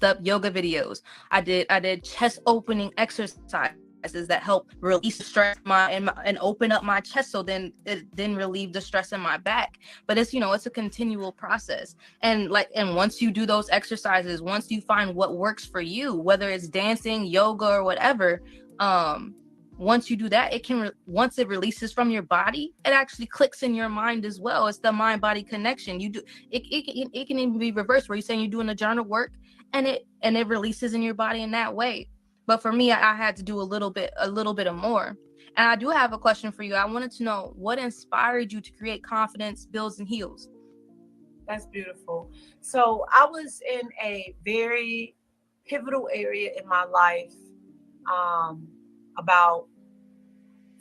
up yoga videos. I did chest opening exercises that help release stress and open up my chest, so then it then relieve the stress in my back. But it's, you know, it's a continual process. And once you do those exercises, once you find what works for you, whether it's dancing, yoga, or whatever, once you do that, once it releases from your body, it actually clicks in your mind as well. It's the mind-body connection. You do it can even be reversed, where you're saying you're doing the journal work and it releases in your body in that way. But for me, I had to do a little bit of more. And I do have a question for you. I wanted to know what inspired you to create Confidence Builds and Heals. That's beautiful. So I was in a very pivotal area in my life about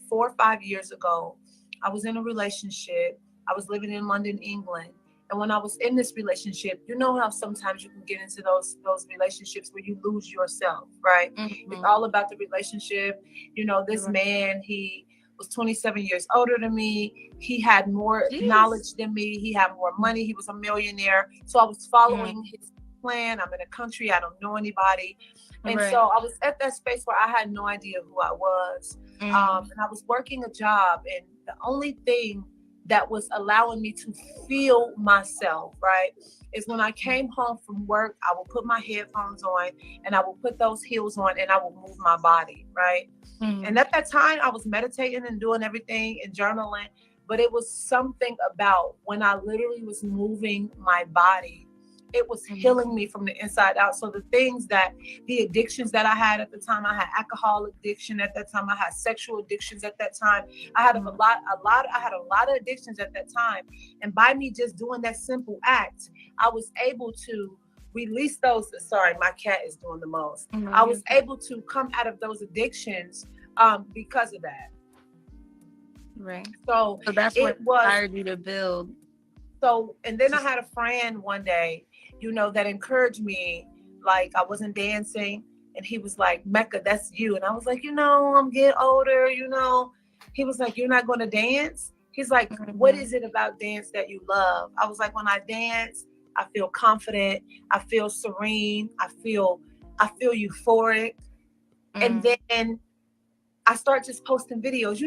4 or 5 years ago. I was in a relationship. I was living in London, England. And when I was in this relationship, you know how sometimes you can get into those relationships where you lose yourself, right? It's all about the relationship. You know, this man, he was 27 years older than me. He had more knowledge than me. He had more money. He was a millionaire. So I was following his plan. I'm in a country, I don't know anybody. And so I was at that space where I had no idea who I was. And I was working a job, and the only thing that was allowing me to feel myself, right, is when I came home from work, I would put my headphones on and I would put those heels on and I would move my body, right? And at that time I was meditating and doing everything and journaling, but it was something about when I literally was moving my body, it was healing me from the inside out. So the addictions that I had at the time, I had alcohol addiction at that time, I had sexual addictions at that time, I had I had a lot of addictions at that time. And by me just doing that simple act, I was able to release those. Sorry, my cat is doing the most. I was able to come out of those addictions because of that. Right. So that's what inspired you to build. So, and then I had a friend one day, that encouraged me. Like, I wasn't dancing, and he was like, Mecca, that's you. And I was like, I'm getting older, He was like, you're not going to dance? He's like, what is it about dance that you love? I was like, when I dance, I feel confident, I feel serene, I feel euphoric. And then I start just posting videos.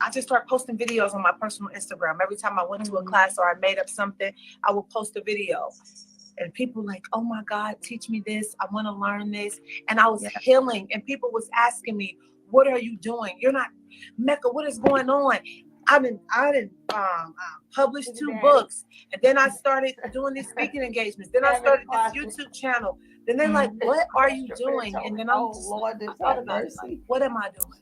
I just start posting videos on my personal Instagram. Every time I went to a class or I made up something, I would post a video. And people like, oh my God, teach me this. I want to learn this. And I was healing. And people was asking me, what are you doing? You're not, Mecca, what is going on? I didn't publish 2 books. And then I started doing these speaking engagements. Then I started this YouTube channel. Then they're like, what are you doing? And then I thought about it, like, what am I doing?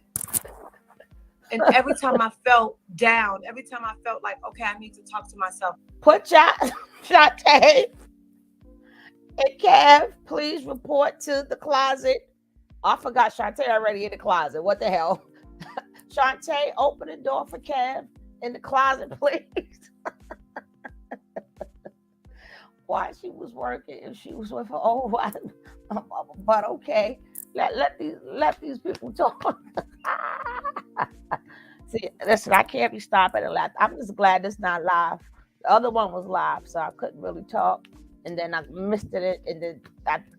And every time I felt down, every time I felt like, okay, I need to talk to myself. Put Shantae and Kev, please report to the closet. I forgot Shantae already in the closet. What the hell? Shantae, open the door for Kev in the closet, please. While she was working, and she was with her old wife. But okay, let these people talk. See, listen, I can't be stopping and laugh. I'm just glad it's not live. The other one was live, so I couldn't really talk. And then I missed it. And then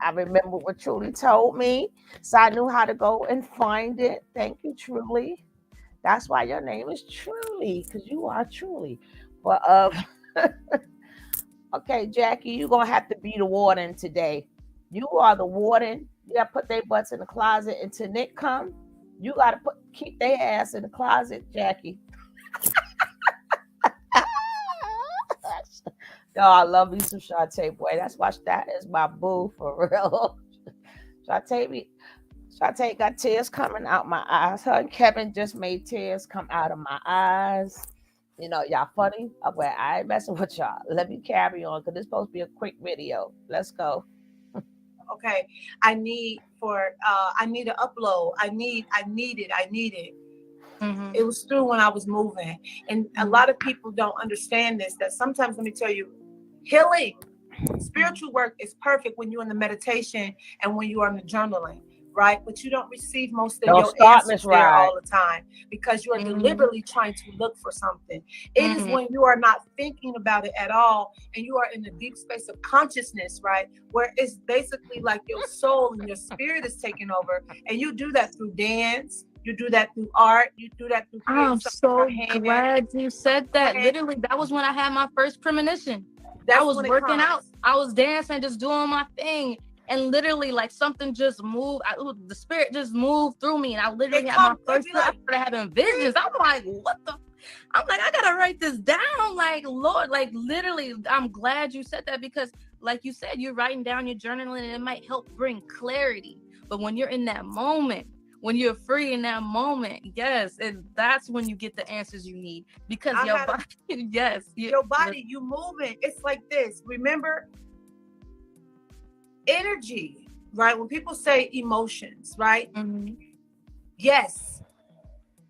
I remember what Truly told me. So I knew how to go and find it. Thank you, Truly. That's why your name is Truly, because you are Truly. But okay, Jackie, you're going to have to be the warden today. You are the warden. You got to put their butts in the closet until Nick come. You got to keep their ass in the closet, Jackie. No, I love me some Shantae, boy. That's why that is my boo for real. Shantae got tears coming out my eyes. Her and Kevin just made tears come out of my eyes. Y'all funny. Well, I ain't messing with y'all. Let me carry on because it's supposed to be a quick video. Let's go. Okay, I need an upload. I need it. It was through when I was moving. And a lot of people don't understand this, that sometimes, let me tell you, healing, spiritual work is perfect when you're in the meditation and when you are in the journaling, right? But you don't receive most of your answers there all the time because you are deliberately trying to look for something. It is when you are not thinking about it at all and you are in a deep space of consciousness, right? Where it's basically like your soul and your spirit is taking over. And you do that through dance. You do that through art. You do that through. I'm so glad you said that. Literally, that was when I had my first premonition. I was working out. I was dancing, just doing my thing. And literally, like, something just moved. The spirit just moved through me. And I literally had my first time. I started having visions. I'm like, what the? I'm like, I got to write this down. Like, Lord, like, literally, I'm glad you said that because, like you said, you're writing down your journaling and it might help bring clarity. But when you're in that moment, when you're free in that moment, yes, and that's when you get the answers you need because your body, your body, you moving. It's like this. Remember, energy, right? When people say emotions, right? Yes,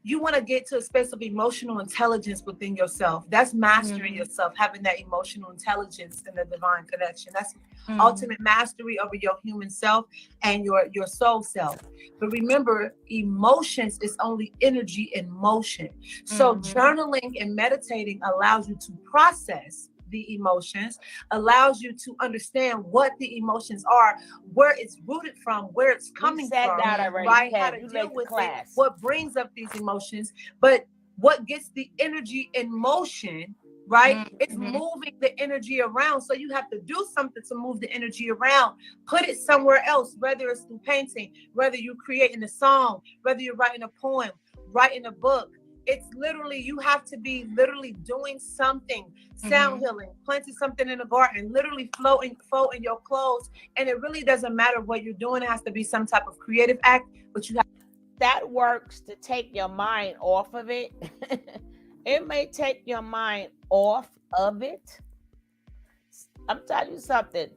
you want to get to a space of emotional intelligence within yourself. That's mastering yourself, having that emotional intelligence and the divine connection. That's ultimate mastery over your human self and your soul self. But remember, emotions is only energy in motion. So journaling and meditating allows you to process the emotions, allows you to understand what the emotions are, where it's rooted from, where it's coming from, right? How to deal with it, what brings up these emotions, but what gets the energy in motion, right? It's moving the energy around. So you have to do something to move the energy around, put it somewhere else, whether it's through painting, whether you're creating a song, whether you're writing a poem, writing a book, It's literally, you have to be literally doing something, sound healing, planting something in the garden, literally folding your clothes. And it really doesn't matter what you're doing. It has to be some type of creative act, but you have that works to take your mind off of it. It may take your mind off of it. I'm telling you something.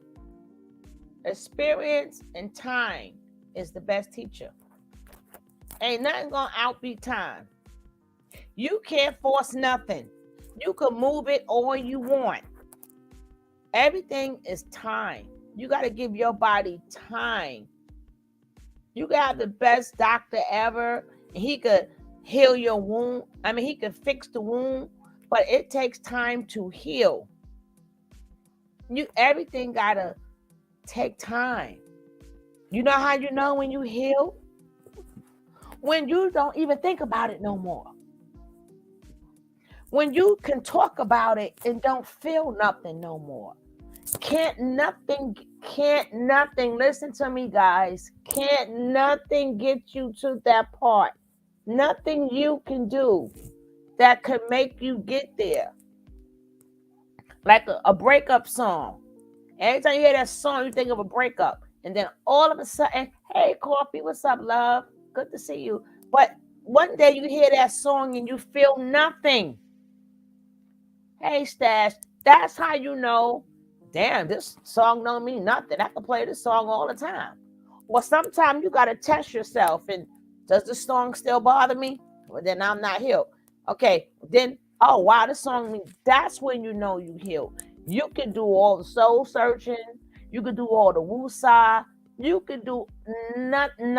Experience and time is the best teacher. Ain't nothing gonna outbeat time. You can't force nothing. You can move it all you want. Everything is time. You got to give your body time. You can have the best doctor ever. He could heal your wound. I mean, he could fix the wound, but it takes time to heal. Everything gotta take time. You know how you know when you heal? When you don't even think about it no more. When you can talk about it and don't feel nothing no more. Can't nothing, listen to me, guys. Can't nothing get you to that part. Nothing you can do that could make you get there. Like a breakup song. Every time you hear that song, you think of a breakup. And then all of a sudden, hey, Coffee, what's up, love? Good to see you. But one day you hear that song and you feel nothing. Hey, Stash, that's how you know, damn, this song don't mean nothing. I can play this song all the time. Or sometimes you got to test yourself. And does the song still bother me? Well, then I'm not healed. Okay, then, oh, wow, this song means, that's when you know you healed. You can do all the soul searching. You can do all the woo-sa. You can do nothing.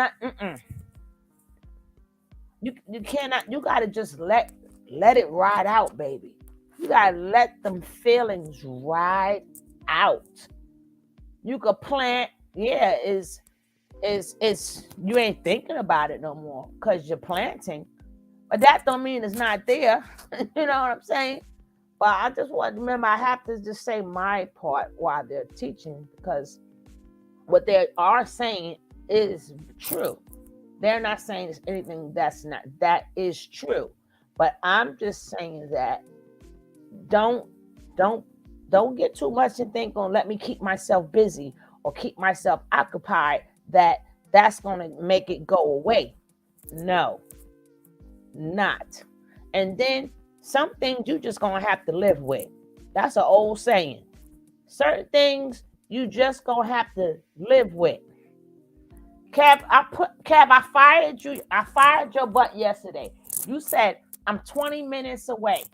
You cannot, you got to just let it ride out, baby. You got to let them feelings ride out. You could plant, yeah, is you ain't thinking about it no more because you're planting. But that don't mean it's not there. You know what I'm saying? But I just want to remember, I have to just say my part while they're teaching, because what they are saying is true. They're not saying it's anything that's not. That is true. But I'm just saying that don't get too much and think, on let me keep myself busy or keep myself occupied, that's going to make it go away. No, not. And then some things you just going to have to live with. That's an old saying. Certain things you just going to have to live with. Kev, I fired you. I fired your butt yesterday. You said I'm 20 minutes away,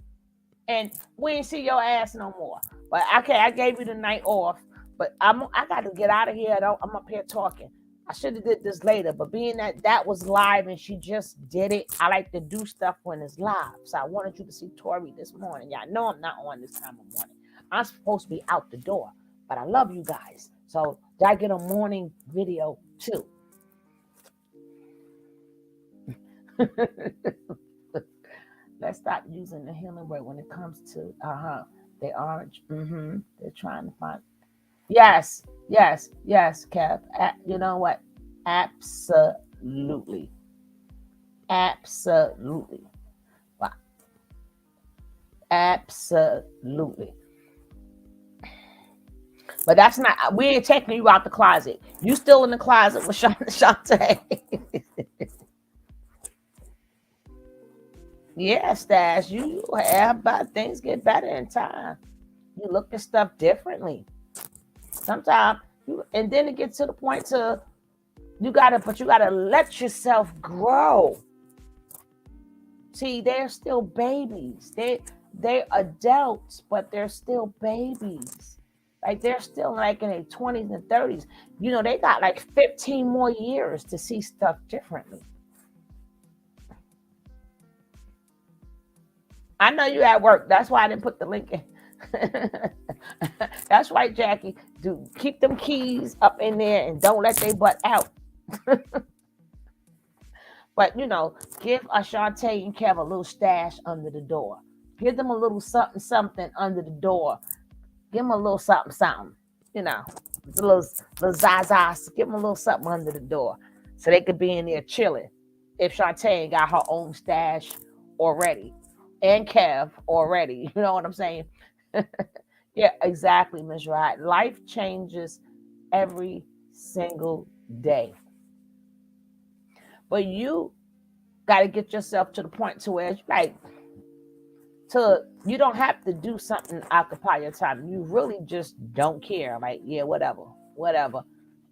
and we ain't see your ass no more. But okay, I gave you the night off, but I got to get out of here. I'm up here talking. I should have did this later, but being that was live and she just did it, I like to do stuff when it's live. So I wanted you to see Tori this morning. Y'all know I'm not on this time of morning. I'm supposed to be out the door, but I love you guys. So I get a morning video too. Let's stop using the healing word when it comes to they aren't. They're trying to find. Yes, Kev. You know what? Absolutely. Absolutely. But that's not. We ain't taking you out the closet. You still in the closet with Shantae. Yeah, Stash, you have about things get better in time. You look at stuff differently. Sometimes and then it gets to the point to you gotta let yourself grow. See, they're still babies. They're adults, but they're still babies. Like they're still like in their 20s and 30s. You know, they got like 15 more years to see stuff differently. I know you at work. That's why I didn't put the link in. That's right, Jackie. Do keep them keys up in there and don't let they butt out. But you know, give Ashante and Kev a little stash under the door. Give them a little something under the door. Give them a little something. You know, the little zazas. Give them a little something under the door so they could be in there chilling. If Shantae got her own stash, already, and Kev already. You know what I'm saying? Yeah, exactly, Ms. Wright. Life changes every single day, but you got to get yourself to the point to where it's like, you don't have to do something to occupy your time. You really just don't care. Like, yeah, whatever.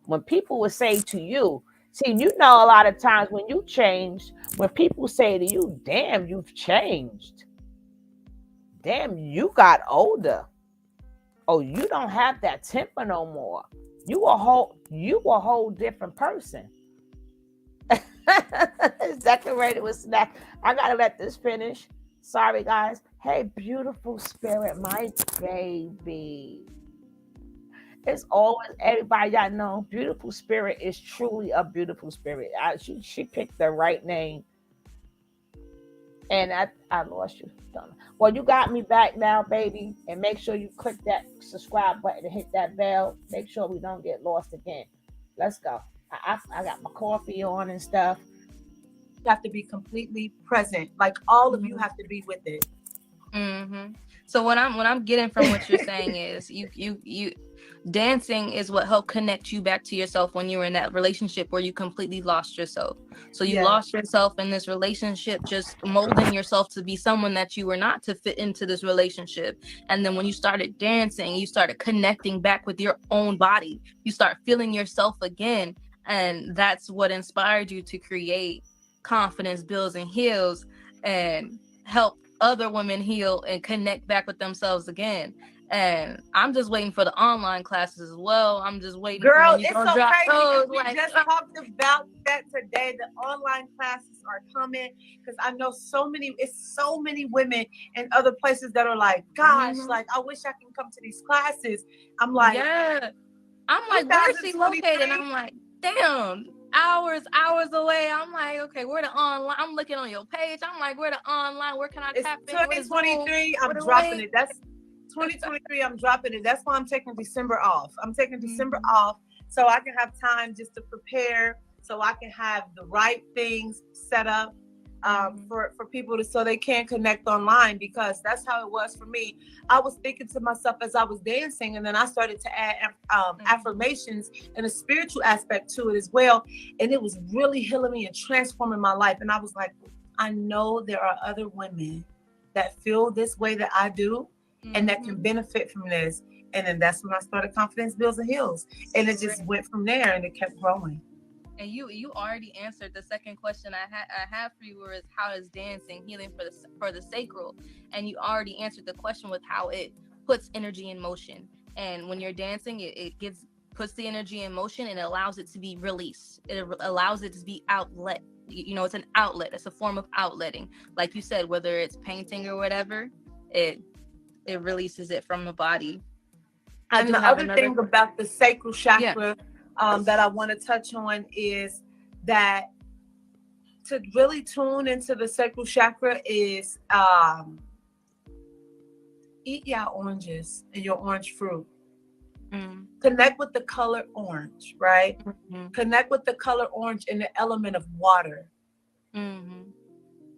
When people would say to you, see, you know, a lot of times when you change, when people say to you, damn, you've changed. Damn, you got older. Oh, you don't have that temper no more. You a whole different person. It's decorated with snack. I gotta let this finish. Sorry, guys. Hey, beautiful spirit, my baby. It's always everybody y'all know. Beautiful spirit is truly a beautiful spirit. She picked the right name, and I lost you. Well, you got me back now, baby. And make sure you click that subscribe button and hit that bell. Make sure we don't get lost again. Let's go. I got my coffee on and stuff. You have to be completely present. Like all of you have to be with it. Mm-hmm. So what I'm getting from what you're saying is you dancing is what helped connect you back to yourself when you were in that relationship where you completely lost yourself. So you lost yourself in this relationship, just molding yourself to be someone that you were not, to fit into this relationship. And then when you started dancing, you started connecting back with your own body. You start feeling yourself again. And that's what inspired you to create Confidence Builds and Heals, and help other women heal and connect back with themselves again. And I'm just waiting for the online classes as well. I'm just waiting for Girl, when you it's go so drop crazy. those. We just talked about that today. The online classes are coming because I know so many women in other places that are like, gosh, like I wish I can come to these classes. I'm like, yeah. I'm like, where's she located? And I'm like, damn, hours away. I'm like, okay, where the online? I'm looking on your page. I'm like, where the online? Where can I tap in? 2023. I'm dropping it. That's 2023. I'm dropping it. That's why I'm taking December off. I'm taking December off so I can have time just to prepare, so I can have the right things set up for people so they can connect online, because that's how it was for me. I was thinking to myself as I was dancing, and then I started to add affirmations and a spiritual aspect to it as well, and it was really healing me and transforming my life. And I was like, I know there are other women that feel this way that I do, and that can benefit from this. And then that's when I started Confidence Builds and Heals, and it just went from there, and it kept growing. And you already answered the second question I have for you, was how is dancing healing for the sacral? And you already answered the question with how it puts energy in motion. And when you're dancing, it puts the energy in motion, and it allows it to be released. It allows it to be outlet. You know, it's an outlet. It's a form of outletting. Like you said, whether it's painting or whatever, it releases it from the body. And the other thing about the sacral chakra that I want to touch on is that to really tune into the sacral chakra is eat your oranges and your orange fruit. Connect with the color orange, right? Connect with the color orange in the element of water.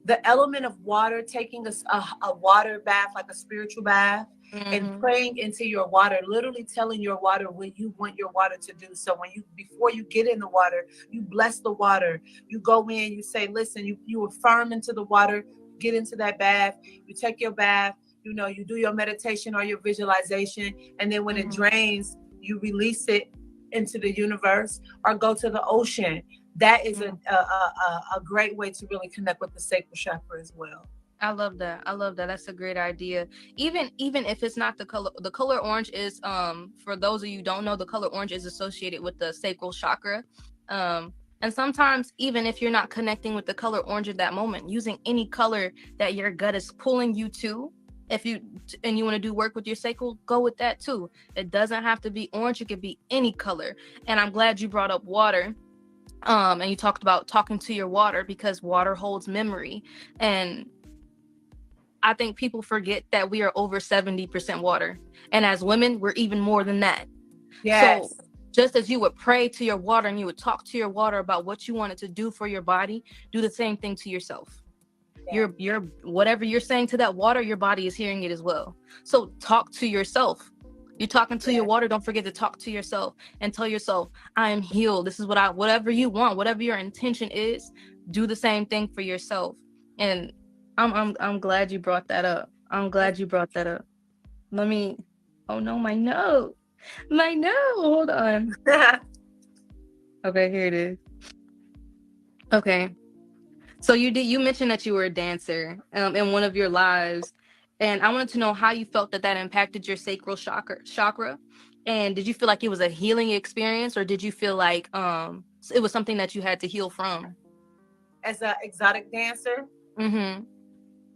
The element of water, taking a water bath, like a spiritual bath, and praying into your water, literally telling your water what you want your water to do. So before you get in the water, you bless the water. You go in, you say, listen, you affirm into the water, get into that bath, you take your bath, you do your meditation or your visualization, and then when it drains, you release it into the universe or go to the ocean. That is a great way to really connect with the sacral chakra as well. I love that. That's a great idea. Even if it's not the color orange is, for those of you who don't know, the color orange is associated with the sacral chakra. And sometimes even if you're not connecting with the color orange at that moment, using any color that your gut is pulling you to, if you want to do work with your sacral, go with that too. It doesn't have to be orange. It could be any color. And I'm glad you brought up water. And you talked about talking to your water, because water holds memory. And I think people forget that we are over 70% water. And as women, we're even more than that. Yes. So just as you would pray to your water and you would talk to your water about what you wanted to do for your body, do the same thing to yourself. your whatever you're saying to that water, your body is hearing it as well. So talk to yourself. You're talking to your water. Don't forget to talk to yourself and tell yourself, I am healed. This is whatever you want, whatever your intention is, do the same thing for yourself. And I'm glad you brought that up. I'm glad you brought that up. Let me, oh no, my note. Hold on. Okay, here it is. Okay. So you mentioned that you were a dancer in one of your lives, and I wanted to know how you felt that impacted your sacral chakra, and did you feel like it was a healing experience, or did you feel like it was something that you had to heal from? As an exotic dancer, Mm-hmm.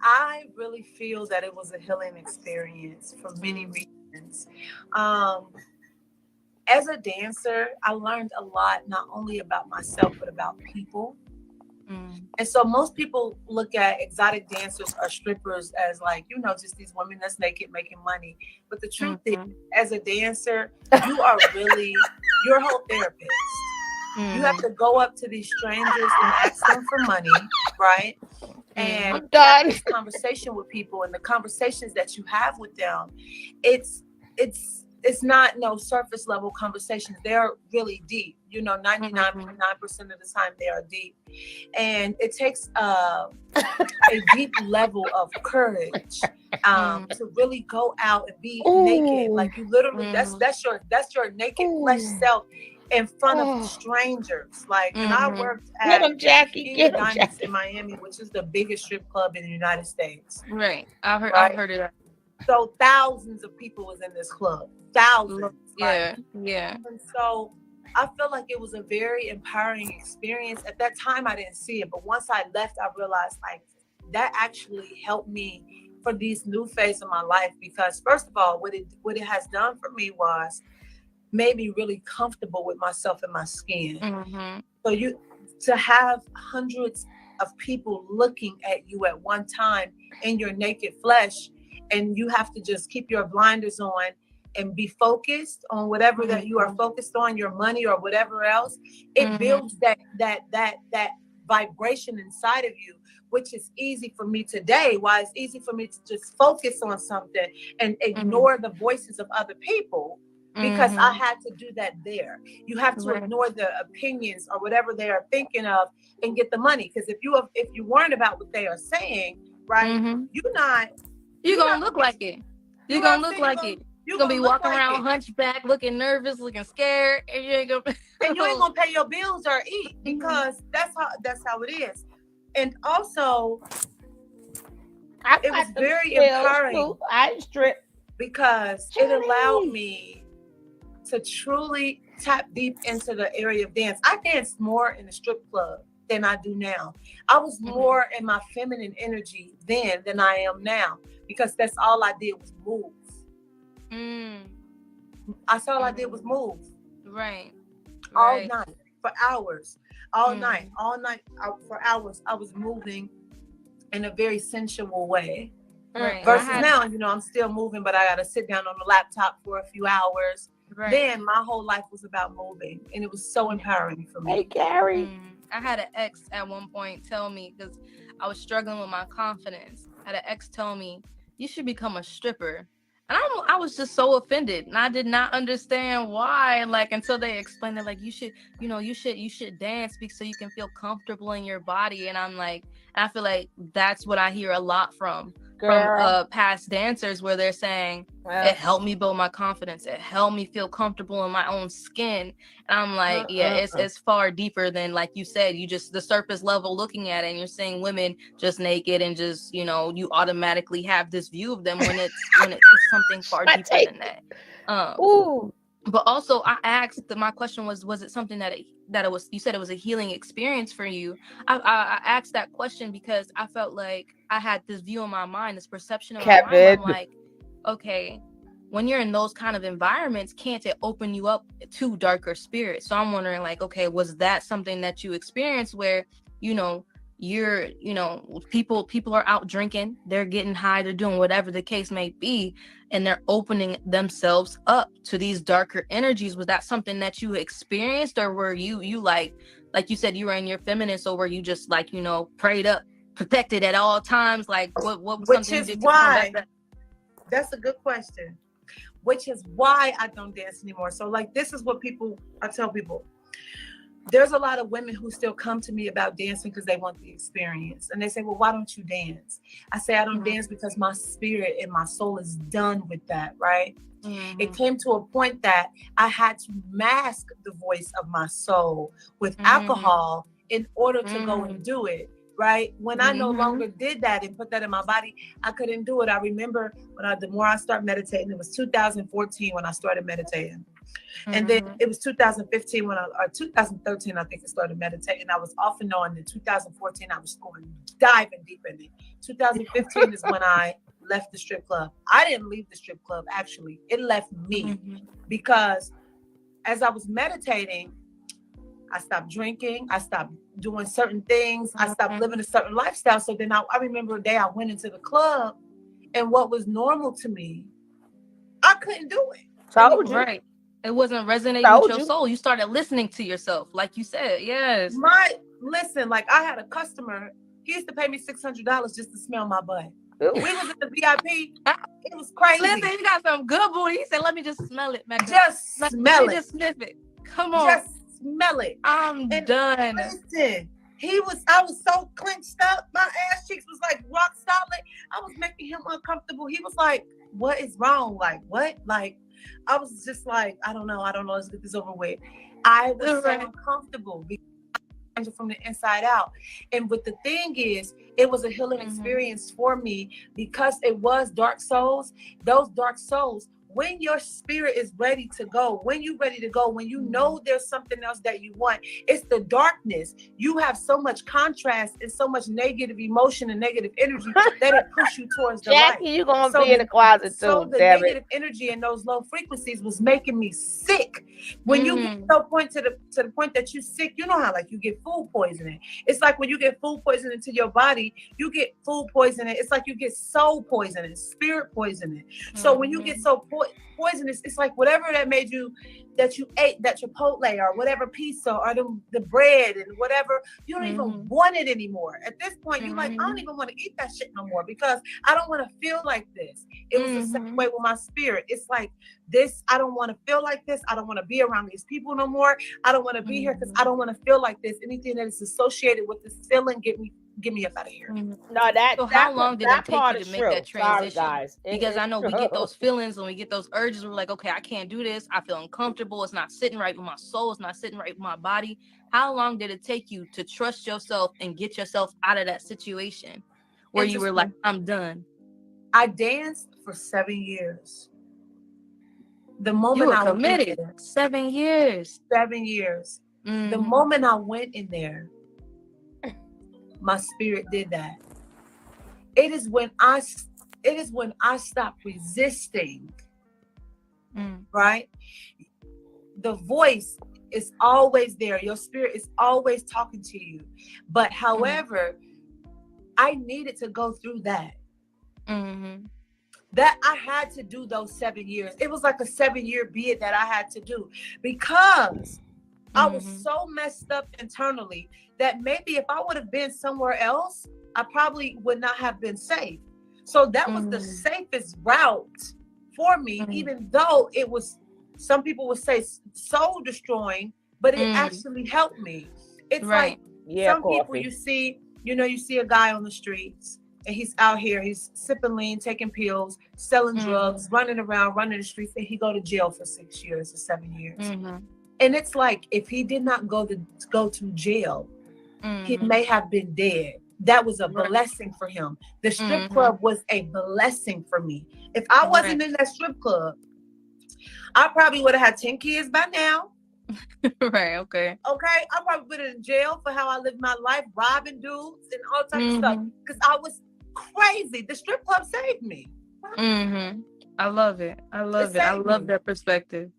I really feel that it was a healing experience for many reasons. As a dancer, I learned a lot, not only about myself, but about people. And so most people look at exotic dancers or strippers as like, just these women that's naked making money. But the truth is, as a dancer, you are really your whole therapist. You have to go up to these strangers and ask them for money, right? And have this conversation with people, and the conversations that you have with them, it's not no surface level conversations. They're really deep. 99.9% of the time they are deep, and it takes a deep level of courage to really go out and be naked. Like you literally, that's your naked flesh self in front of strangers. Like, and I worked at King Diamonds in Miami, which is the biggest strip club in the United States. Right. I've heard of that. So thousands of people was in this club. Thousands. Yeah. And so I feel like it was a very empowering experience. At that time, I didn't see it, but once I left, I realized like that actually helped me for these new phase of my life. Because first of all, what it has done for me was made me really comfortable with myself and my skin. So to have hundreds of people looking at you at one time in your naked flesh, and you have to just keep your blinders on and be focused on whatever that you are focused on, your money or whatever else. It builds that vibration inside of you, which is easy for me today. Why it's easy for me to just focus on something and ignore the voices of other people, because I had to do that there. You have to ignore the opinions or whatever they are thinking of and get the money. Because if you weren't about what they are saying, right, you're gonna look like it. You're gonna look like it. You're gonna be walking around hunchback, looking nervous, looking scared, and you ain't gonna pay your bills or eat, because that's how it is. And also, it was very empowering. I strip because it allowed me to truly tap deep into the area of dance. I danced more in the strip club than I do now. I was more in my feminine energy then than I am now, because that's all I did was move. That's all I did was move. Right. All night, for hours. All night for hours. I was moving in a very sensual way. Right. Versus now, I'm still moving, but I got to sit down on the laptop for a few hours. Right. Then my whole life was about moving, and it was so empowering for me. Hey, Gary. I had an ex at one point tell me, because I was struggling with my confidence. I had an ex tell me, you should become a stripper. And I was just so offended, and I did not understand why. Like, until they explained it, like, you should dance so you can feel comfortable in your body. And I'm like, I feel like that's what I hear a lot from past dancers, where they're saying, it helped me build my confidence, it helped me feel comfortable in my own skin. And I'm like, it's far deeper than, like you said, you just the surface level looking at it, and you're seeing women just naked and just you automatically have this view of them, when it's something far deeper than that. But also I asked, my question was it something that it was, you said it was a healing experience for you. I asked that question because I felt like I had this view in my mind, this perception in my mind. I'm like, okay, when you're in those kind of environments, can't it open you up to darker spirits? So I'm wondering, like, okay, was that something that you experienced where, you're, people are out drinking, they're getting high, they're doing whatever the case may be, and they're opening themselves up to these darker energies? Was that something that you experienced, or were you like you said, you were in your feminine, so were you just like, prayed up protected at all times? Like what was Which something is that why, that's a good question. Which is why I don't dance anymore. So like, this is what I tell people. There's a lot of women who still come to me about dancing because they want the experience. And they say, well, why don't you dance? I say, I don't dance because my spirit and my soul is done with that, right? It came to a point that I had to mask the voice of my soul with alcohol in order to go and do it, right? When I no longer did that and put that in my body, I couldn't do it. I remember the more I started meditating, it was 2014 when I started meditating. And then it was 2015 or 2013, I think I started meditating. I was off and on. In 2014, I was diving deep in it. 2015 is when I left the strip club. I didn't leave the strip club, actually. It left me because as I was meditating, I stopped drinking. I stopped doing certain things. I stopped living a certain lifestyle. So then I remember a day I went into the club, and what was normal to me, I couldn't do it. Told you. Right. It wasn't resonating with your soul. You started listening to yourself, like you said. Yes. Listen, like I had a customer. He used to pay me $600 just to smell my butt. Ooh. We was in the VIP. It was crazy. Listen, you got some good booty. He said, "Let me just smell it, man. Just smell it. Just sniff it. Come on. Just smell it. I'm done." Listen, I was so clenched up. My ass cheeks was like rock solid. I was making him uncomfortable. He was like, "What is wrong? Like what?" Like I was just like, I don't know. Let's get this over with. I was so uncomfortable because from the inside out. And but the thing is, it was a healing experience for me because it was dark souls. Those dark souls, when your spirit is ready to go, when you're ready to go, when you know there's something else that you want, it's the darkness. You have so much contrast and so much negative emotion and negative energy that it pushes you towards the light. Jackie, you're going to be in the closet too. So the negative energy and those low frequencies was making me sick. When you get to the point that you're sick, you know how like you get food poisoning. It's like when you get food poisoning into your body, you get food poisoning. It's like you get soul poisoning, spirit poisoning. So when you get so poisonous, it's like whatever that you ate, that Chipotle or whatever pizza or the bread and whatever, you don't even want it anymore. At this point, you're like, I don't even want to eat that shit no more because I don't want to feel like this. It was the same way with my spirit. It's like this, I don't want to feel like this. I don't want to be around these people no more. I don't want to be here because I don't want to feel like this. Anything that is associated with this feeling, get me up out of here. No, so how long did it take you to make that transition? Sorry, guys. Because I know we get those feelings and we get those urges. We're like, okay, I can't do this. I feel uncomfortable. It's not sitting right with my soul. It's not sitting right with my body. How long did it take you to trust yourself and get yourself out of that situation where you were like, I'm done? I danced for 7 years. The moment you were I committed, 7 years. 7 years. The moment I went in there, my spirit did that. It is when I stopped resisting. Right? The voice is always there. Your spirit is always talking to you. But however, I needed to go through that. That I had to do those 7 years. It was like a 7-year bid that I had to do because I was so messed up internally that maybe if I would have been somewhere else, I probably would not have been safe. So that was the safest route for me, even though it was, some people would say soul destroying, but it actually helped me. It's like some people you see a guy on the streets and he's out here, he's sipping lean, taking pills, selling drugs, running around, running the streets, and he go to jail for 6 years or 7 years. And it's like, if he did not go to jail, he may have been dead. That was a blessing for him. The strip club was a blessing for me. If I wasn't in that strip club, I probably would have had 10 kids by now. Okay. I probably been in jail for how I lived my life, robbing dudes and all types of stuff. Because I was crazy. The strip club saved me. I love it. I love that perspective.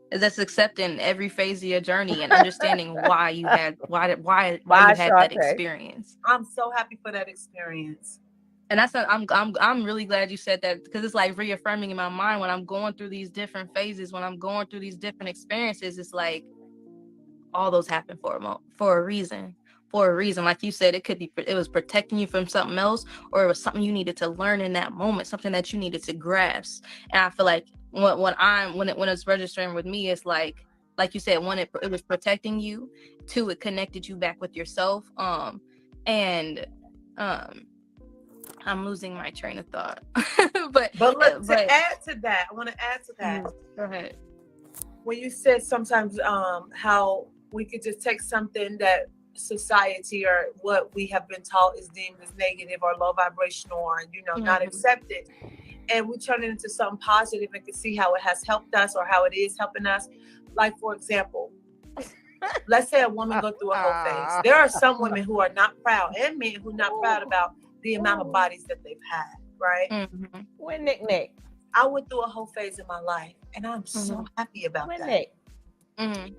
That's accepting every phase of your journey and understanding why you had that experience. I'm so happy for that experience. And I'm really glad you said that, because it's like reaffirming in my mind when I'm going through these different phases, when I'm going through these different experiences, it's like all those happen for a reason. for a reason. Like you said, it was protecting you from something else, or it was something you needed to learn in that moment, something that you needed to grasp. And I feel like when it's registering with me, it's like you said, one, it was protecting you, two, it connected you back with yourself, and I'm losing my train of thought. but look, to add to that, I want to add to that. Go ahead. When you said sometimes how we could just take something that society or what we have been taught is deemed as negative or low vibrational or not accepted, and we turn it into something positive and can see how it has helped us or how it is helping us. Like, for example, let's say a woman go through a whole phase. There are some women who are not proud, and men who are not proud about the amount of bodies that they've had, right? When Nick, I went through a whole phase in my life, and I'm so happy about when that. Nick.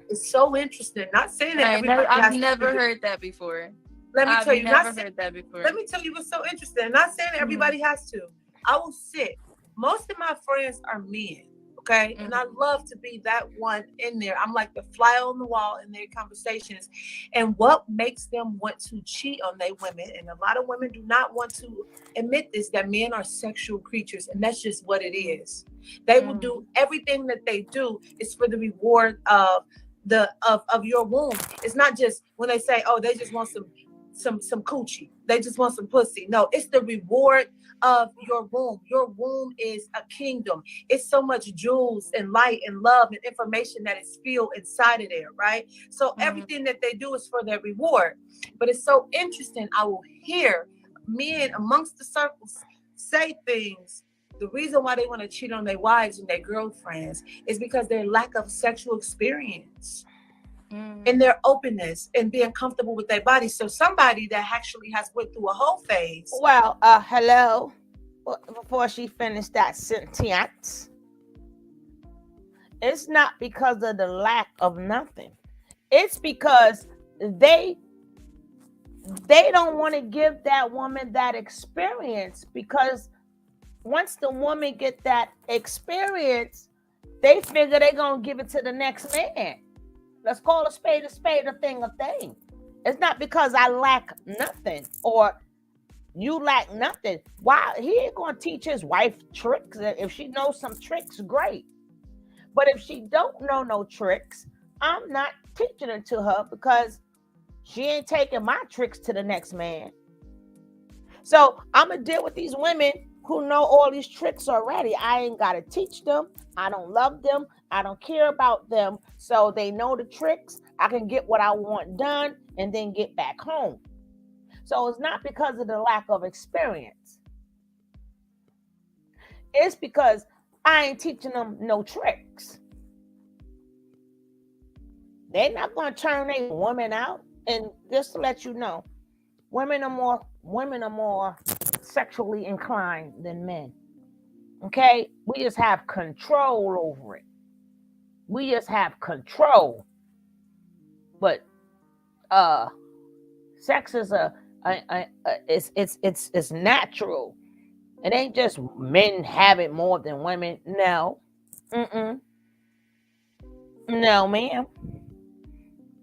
It's so interesting. Not saying that I've never heard that before. Let me tell you, heard that before. Let me tell you what's so interesting. Not saying that everybody has to. I will sit. Most of my friends are men, okay? And I love to be that one in there. I'm like the fly on the wall in their conversations. And what makes them want to cheat on their women, and a lot of women do not want to admit this, that men are sexual creatures, and that's just what it is. They will do everything that they do is for the reward of your womb. It's not just when they say, oh, they just want some coochie, they just want some pussy. No, it's the reward of your womb. Your womb is a kingdom. It's so much jewels and light and love and information that is filled inside of there, right? So everything that they do is for their reward. But it's so interesting. I will hear men amongst the circles say things. The reason why they want to cheat on their wives and their girlfriends is because their lack of sexual experience and their openness and being comfortable with their body. So somebody that actually has went through a whole phase. Well, hello. Before she finished that sentence, it's not because of the lack of nothing. It's because they don't want to give that woman that experience, because once the woman get that experience, they figure they're going to give it to the next man. Let's call a spade, a thing a thing. It's not because I lack nothing or you lack nothing. Why? He ain't going to teach his wife tricks. If she knows some tricks, great. But if she don't know no tricks, I'm not teaching it to her, because she ain't taking my tricks to the next man. So I'm going to deal with these women who know all these tricks already. I ain't got to teach them. I don't love them. I don't care about them. So they know the tricks. I can get what I want done and then get back home. So it's not because of the lack of experience. It's because I ain't teaching them no tricks. They're not going to turn a woman out. And just to let you know, women are more sexually inclined than men. Okay? We just have control over it. We just have control. But sex is it's natural. It ain't just men have it more than women. No. No, ma'am.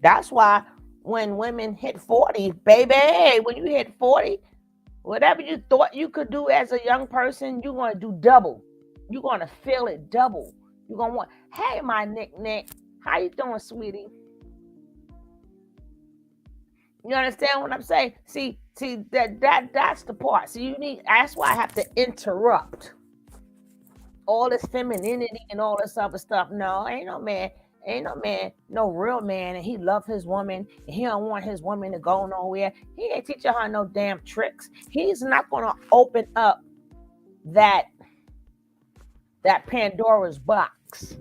That's why when women hit 40, baby, when you hit 40, whatever you thought you could do as a young person, you're going to do double. You're going to feel it double. You're going to want, hey, my Nick, how you doing, sweetie? You understand what I'm saying? See, that's the part. So that's why I have to interrupt all this femininity and all this other stuff. No, ain't no man, no real man, and he love his woman, and he don't want his woman to go nowhere. He ain't teaching her no damn tricks. He's not gonna open up that Pandora's box.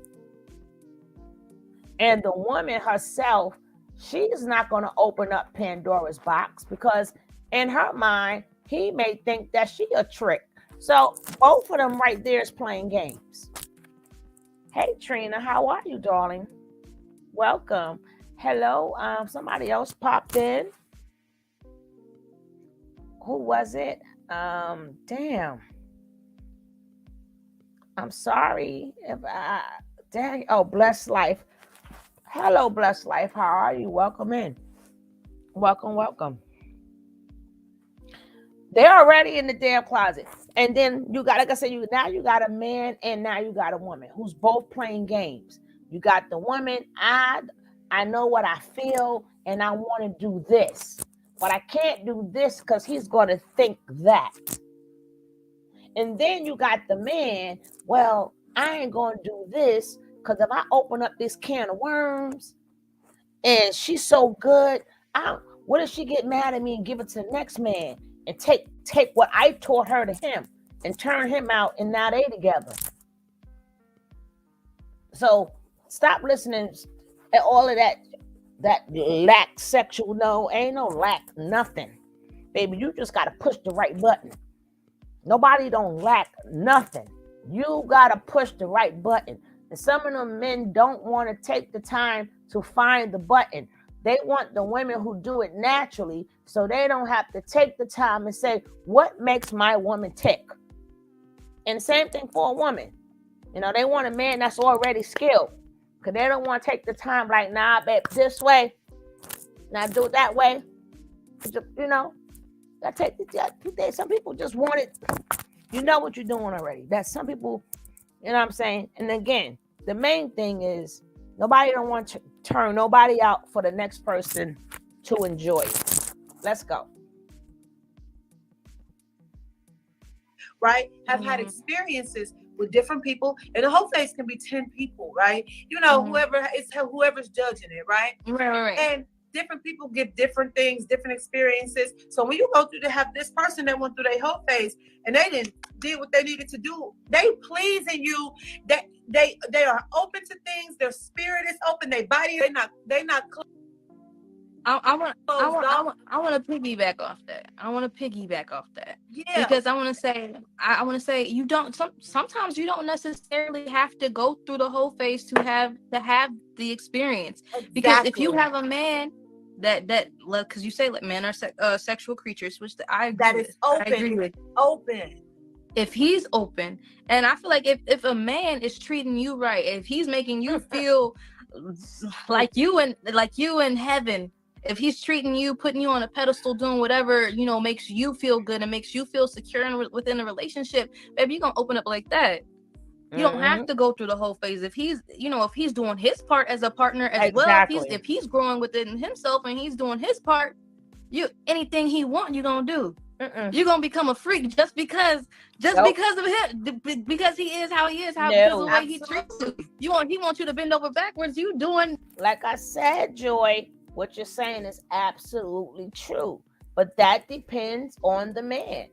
And the woman herself, she's not gonna open up Pandora's box, because in her mind, he may think that she a trick. So both of them right there is playing games. Hey, Trina, how are you, darling? Welcome. Hello. Somebody else popped in. Who was it? Damn. I'm sorry if dang. Oh, Blessed Life. Hello, Blessed Life. How are you? Welcome in. Welcome, welcome. They're already in the damn closet. And then you got, like I said, you got a man and now you got a woman who's both playing games. You got the woman, I know what I feel and I want to do this. But I can't do this because he's going to think that. And then you got the man, well, I ain't going to do this because if I open up this can of worms and she's so good, what if she get mad at me and give it to the next man and take what I taught her to him and turn him out and now they together. So stop listening at all of that lack sexual. No, ain't no lack nothing. Baby, you just got to push the right button. Nobody don't lack nothing. You got to push the right button. And some of them men don't want to take the time to find the button. They want the women who do it naturally so they don't have to take the time and say, what makes my woman tick? And same thing for a woman. You know, they want a man that's already skilled because they don't want to take the time like, nah, babe, this way. Now do it that way. You know, some people just want it. You know what you're doing already. That's some people, you know what I'm saying? And again, the main thing is nobody don't want to turn nobody out for the next person to enjoy it. Let's go. Right? Have had experiences with different people, and the whole face can be 10 people, right? You know, whoever's judging it, right? Right. And different people get different things, different experiences. So when you go through to have this person that went through their whole phase and they didn't do what they needed to do, they pleasing you, they are open to things, their spirit is open, their body, they not closed. I want to piggyback off that. Yeah. Because I want to say you don't sometimes you don't necessarily have to go through the whole phase to have the experience. Exactly. Because if you have a man that because you say like men are sexual creatures, which I agree that with. is open. I agree with. Open. If he's open, and I feel like if a man is treating you right, if he's making you feel like you in heaven, if he's treating you, putting you on a pedestal, doing whatever, you know, makes you feel good and makes you feel secure within a relationship, baby, you're gonna open up like that. You don't have to go through the whole phase. If he's doing his part as a partner as well, if he's growing within himself and he's doing his part, anything he wants, you're gonna do. You're gonna become a freak just because of him, because he is how he is, because of the way he treats you. He wants you to bend over backwards. You doing, like I said, Joy, what you're saying is absolutely true, but that depends on the man.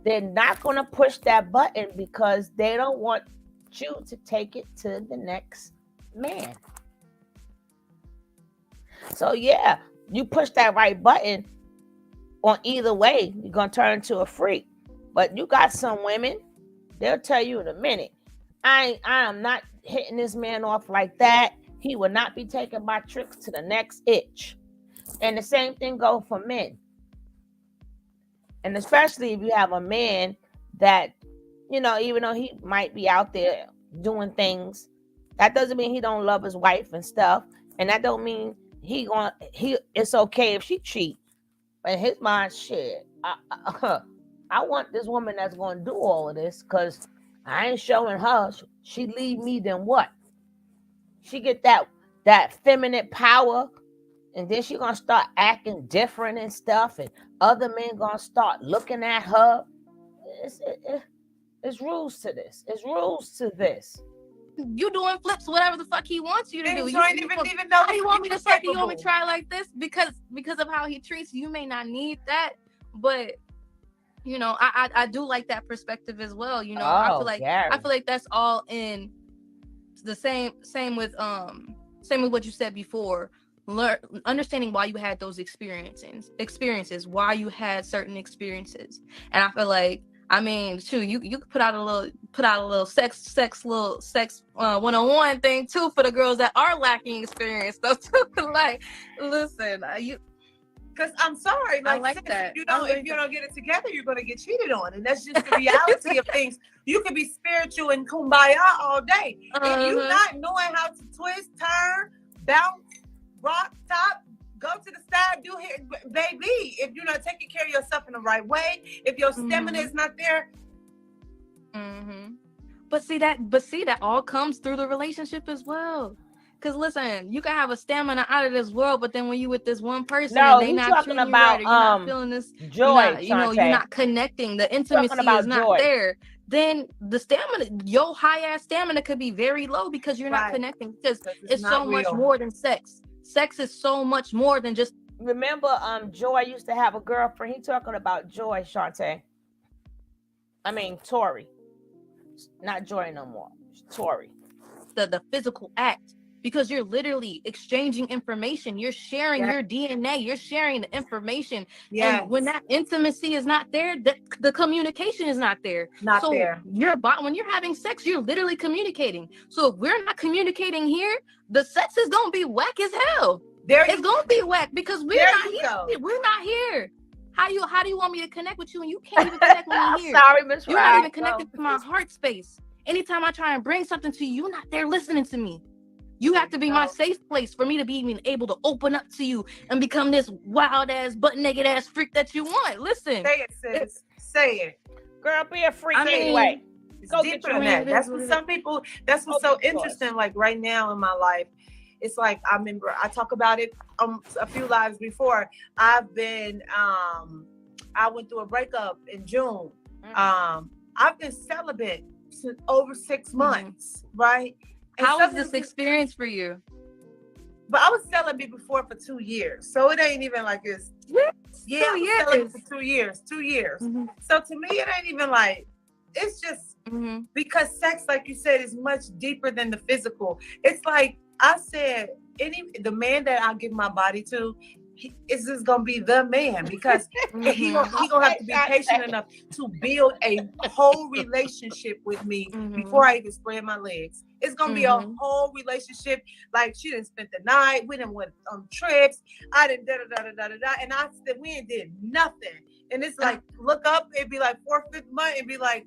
They're not gonna push that button because they don't want you to take it to the next man. So yeah, you push that right button on either way, you're gonna turn into a freak. But you got some women, they'll tell you in a minute, I am not hitting this man off like that. He will not be taking my tricks to the next itch. And the same thing goes for men. And especially if you have a man that, you know, even though he might be out there doing things, that doesn't mean he don't love his wife and stuff. And that don't mean it's okay if she cheat. In his mind, shit, I want this woman that's going to do all of this because I ain't showing her. She leave me, then what? She get that feminine power, and then she going to start acting different and stuff, and other men going to start looking at her. It's rules to this. It's rules to this. You doing flips, whatever the fuck he wants you to do. You ain't even know he want me to say. You want me to try like this because of how he treats you. You may not need that, but you know, I do like that perspective as well. You know, I feel like that's all in the same with what you said before. Understanding why you had those experiences, why you had certain experiences, and I feel like, I mean, too, you could put out a little sex 101 thing too for the girls that are lacking experience. Though too, like, listen, because I'm sorry, I like that. If you don't get it together, you're gonna get cheated on, and that's just the reality of things. You can be spiritual and kumbaya all day. If you're not knowing how to twist, turn, bounce, rock, top, go to the side, do it, baby. If you're not taking care of yourself in the right way, if your stamina is not there. But see that all comes through the relationship as well. Cause listen, you can have a stamina out of this world, but then when you with this one person and they not treating you right, or you're not feeling this joy, you're not connecting, the intimacy is not joy. there, then the stamina, your high ass stamina could be very low because you're not connecting, because it's so much more than sex. Sex is so much more than just. Remember, Joy used to have a girlfriend. He talking about Joy, Shantae. I mean Tori. Not Joy no more. Tori. The physical act, because you're literally exchanging information. You're sharing your DNA. You're sharing the information. And when that intimacy is not there, the communication is not there. When you're having sex, you're literally communicating. So if we're not communicating here, the sex is gonna be whack as hell. It's gonna be whack because we're not here. We're not here. How do you want me to connect with you and you can't even connect when you're here? Sorry, Miss You're not even connected to my heart space. Anytime I try and bring something to you, you're not there listening to me. You have to be my safe place for me to be even able to open up to you and become this wild ass, butt naked ass freak that you want. Listen. Say it, sis. Say it. Girl, be a freak anyway. Go get your man. That's what some people, that's what's so interesting. Like right now in my life, it's like, I remember I talk about it a few lives before. I've been, I went through a breakup in June. I've been celibate since over 6 months, right? And how was this experience for you? But I was celibate before for 2 years, so it ain't even like it's. Yeah, I was celibate for 2 years. 2 years. So to me, it ain't even like. It's just because sex, like you said, is much deeper than the physical. It's like I said, the man that I give my body to, is just gonna be the man, because he gonna have to be patient enough to build a whole relationship with me before I even spread my legs. It's gonna be a whole relationship. Like she didn't spend the night, we didn't went on trips, I didn't and I said we ain't did nothing. And it's like look up, it'd be like 4th, 5th month, it'd be like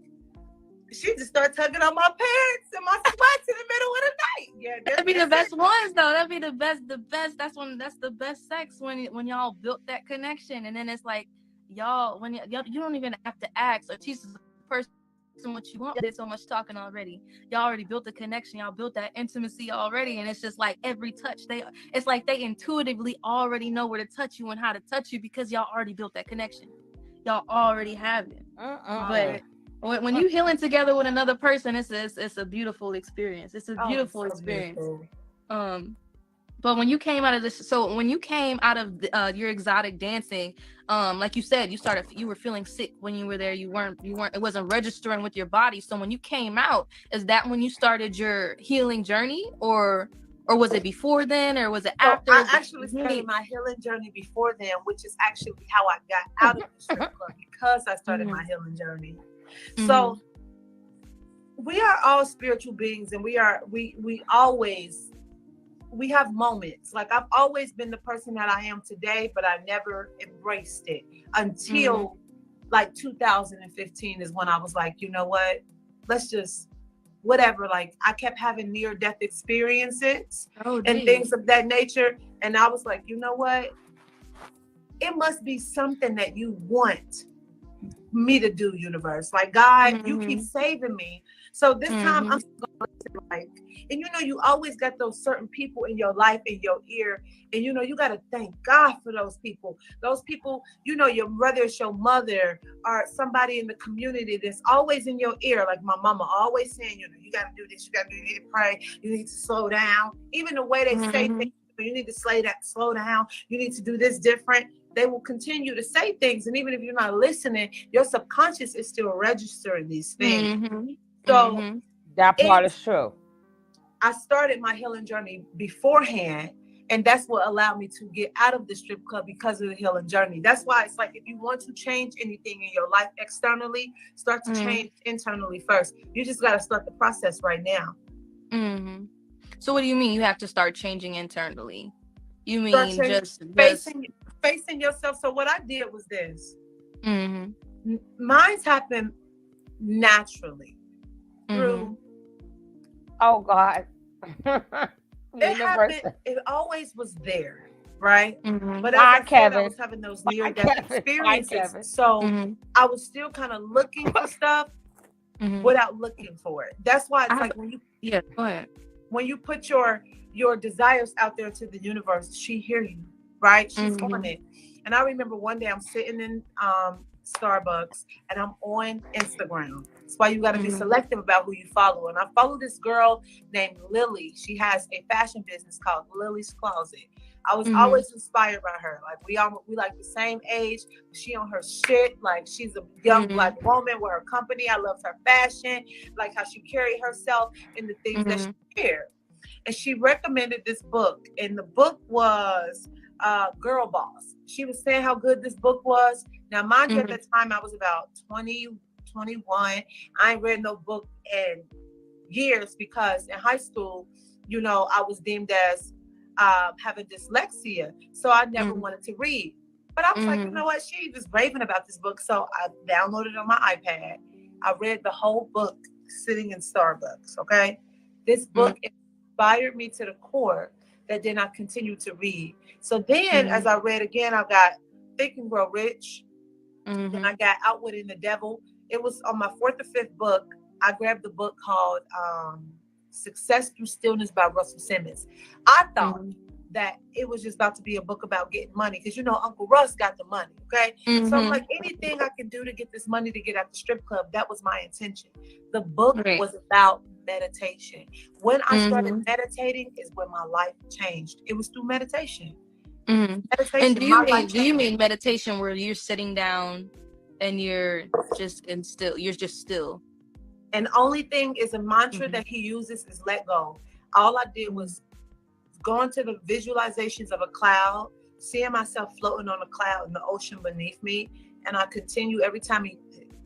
she just started tugging on my pants and my sweats in the middle of the night. Yeah, that'd be the best ones though. That'd be the best. That's the best sex when y'all built that connection. And then it's like y'all you don't even have to ask or teach the person what you want. There's so much talking already. Y'all already built the connection. Y'all built that intimacy already. And it's just like every touch it's like they intuitively already know where to touch you and how to touch you because y'all already built that connection. Y'all already have it. But when you healing together with another person, it's a beautiful experience. It's a beautiful experience. Beautiful. But when you came out of this, so when you came out of your exotic dancing, like you said, you were feeling sick when you were there. You weren't. It wasn't registering with your body. So when you came out, is that when you started your healing journey, or was it before then, or was it after? I actually started my healing journey before then, which is actually how I got out of the strip club, because I started my healing journey. So we are all spiritual beings, and we have moments. Like I've always been the person that I am today, but I never embraced it until like 2015 is when I was like, you know what? Let's just whatever. Like I kept having near-death experiences and things of that nature. And I was like, you know what? It must be something that you want me to do, universe. Like God, you keep saving me. So this time I'm going like, and you always got those certain people in your life, in your ear, and you got to thank God for those people. Those people, your brother, your mother, or somebody in the community that's always in your ear. Like my mama always saying, you got to do this, you need to pray, you need to slow down. Even the way they say things, you need to slow down, you need to do this different. They will continue to say things, and even if you're not listening, your subconscious is still registering these things. So that part is true. I started my healing journey beforehand, and that's what allowed me to get out of the strip club, because of the healing journey. That's why it's like, if you want to change anything in your life externally, start to change internally first. You just got to start the process right now. So what do you mean you have to start changing internally? You mean just facing yourself. So what I did was this. Mine's happened naturally through. Oh God. It happened. It always was there. right? Mhm. But as Bye, I said, I Kevin. was having those Bye, near-death Kevin. Bye, experiences, Kevin. so Mhm. I was still kind of looking for stuff Mhm. without looking for it. That's why I it's have. like Yeah. Go ahead. when you put your desires out there to the universe, she hear you, right? She's on Mhm. it. And I remember one day I'm sitting in Starbucks and I'm on Instagram. That's why you got to be Mhm. selective about who you follow. And I follow this girl named Lily. She has a fashion business called Lily's Closet. I was Mhm. always inspired by her. Like we like the same age. She on her shit. Like she's a young Mhm. black woman with her company. I loved her fashion, like how she carried herself and the things that she Mhm. shared. And she recommended this book, and the book was Girl Boss. She was saying how good this book was. Now, mind you, at Mhm. that time I was about 20, 21. I ain't read no book in years because in high school, I was deemed as having dyslexia, so I never Mhm. wanted to read. But I was like, you know Mhm. what? She was raving about this book, so I downloaded it on my iPad. I read the whole book sitting in Starbucks. Okay, this book inspired me to the core. That then I continued to read. So then, as Mhm. I read again, I got Think and Grow Rich. Then I Mhm. got Outwitting the Devil. It was on my fourth or fifth book. I grabbed the book called Success Through Stillness by Russell Simmons. I thought Mhm. that it was just about to be a book about getting money because Uncle Russ got the money. Okay. So I'm like, Mhm. anything I can do to get this money to get at the strip club, that was my intention. The book Right. was about meditation. When I started Mhm. meditating is when my life changed. It was through meditation. Mhm. And Meditation, my life do you changed. mean meditation where you're sitting down and you're just in still? You're just still. And the only thing is a mantra Mhm. that he uses is let go. All I did Mhm. was go into the visualizations of a cloud, seeing myself floating on a cloud in the ocean beneath me. And I continue every time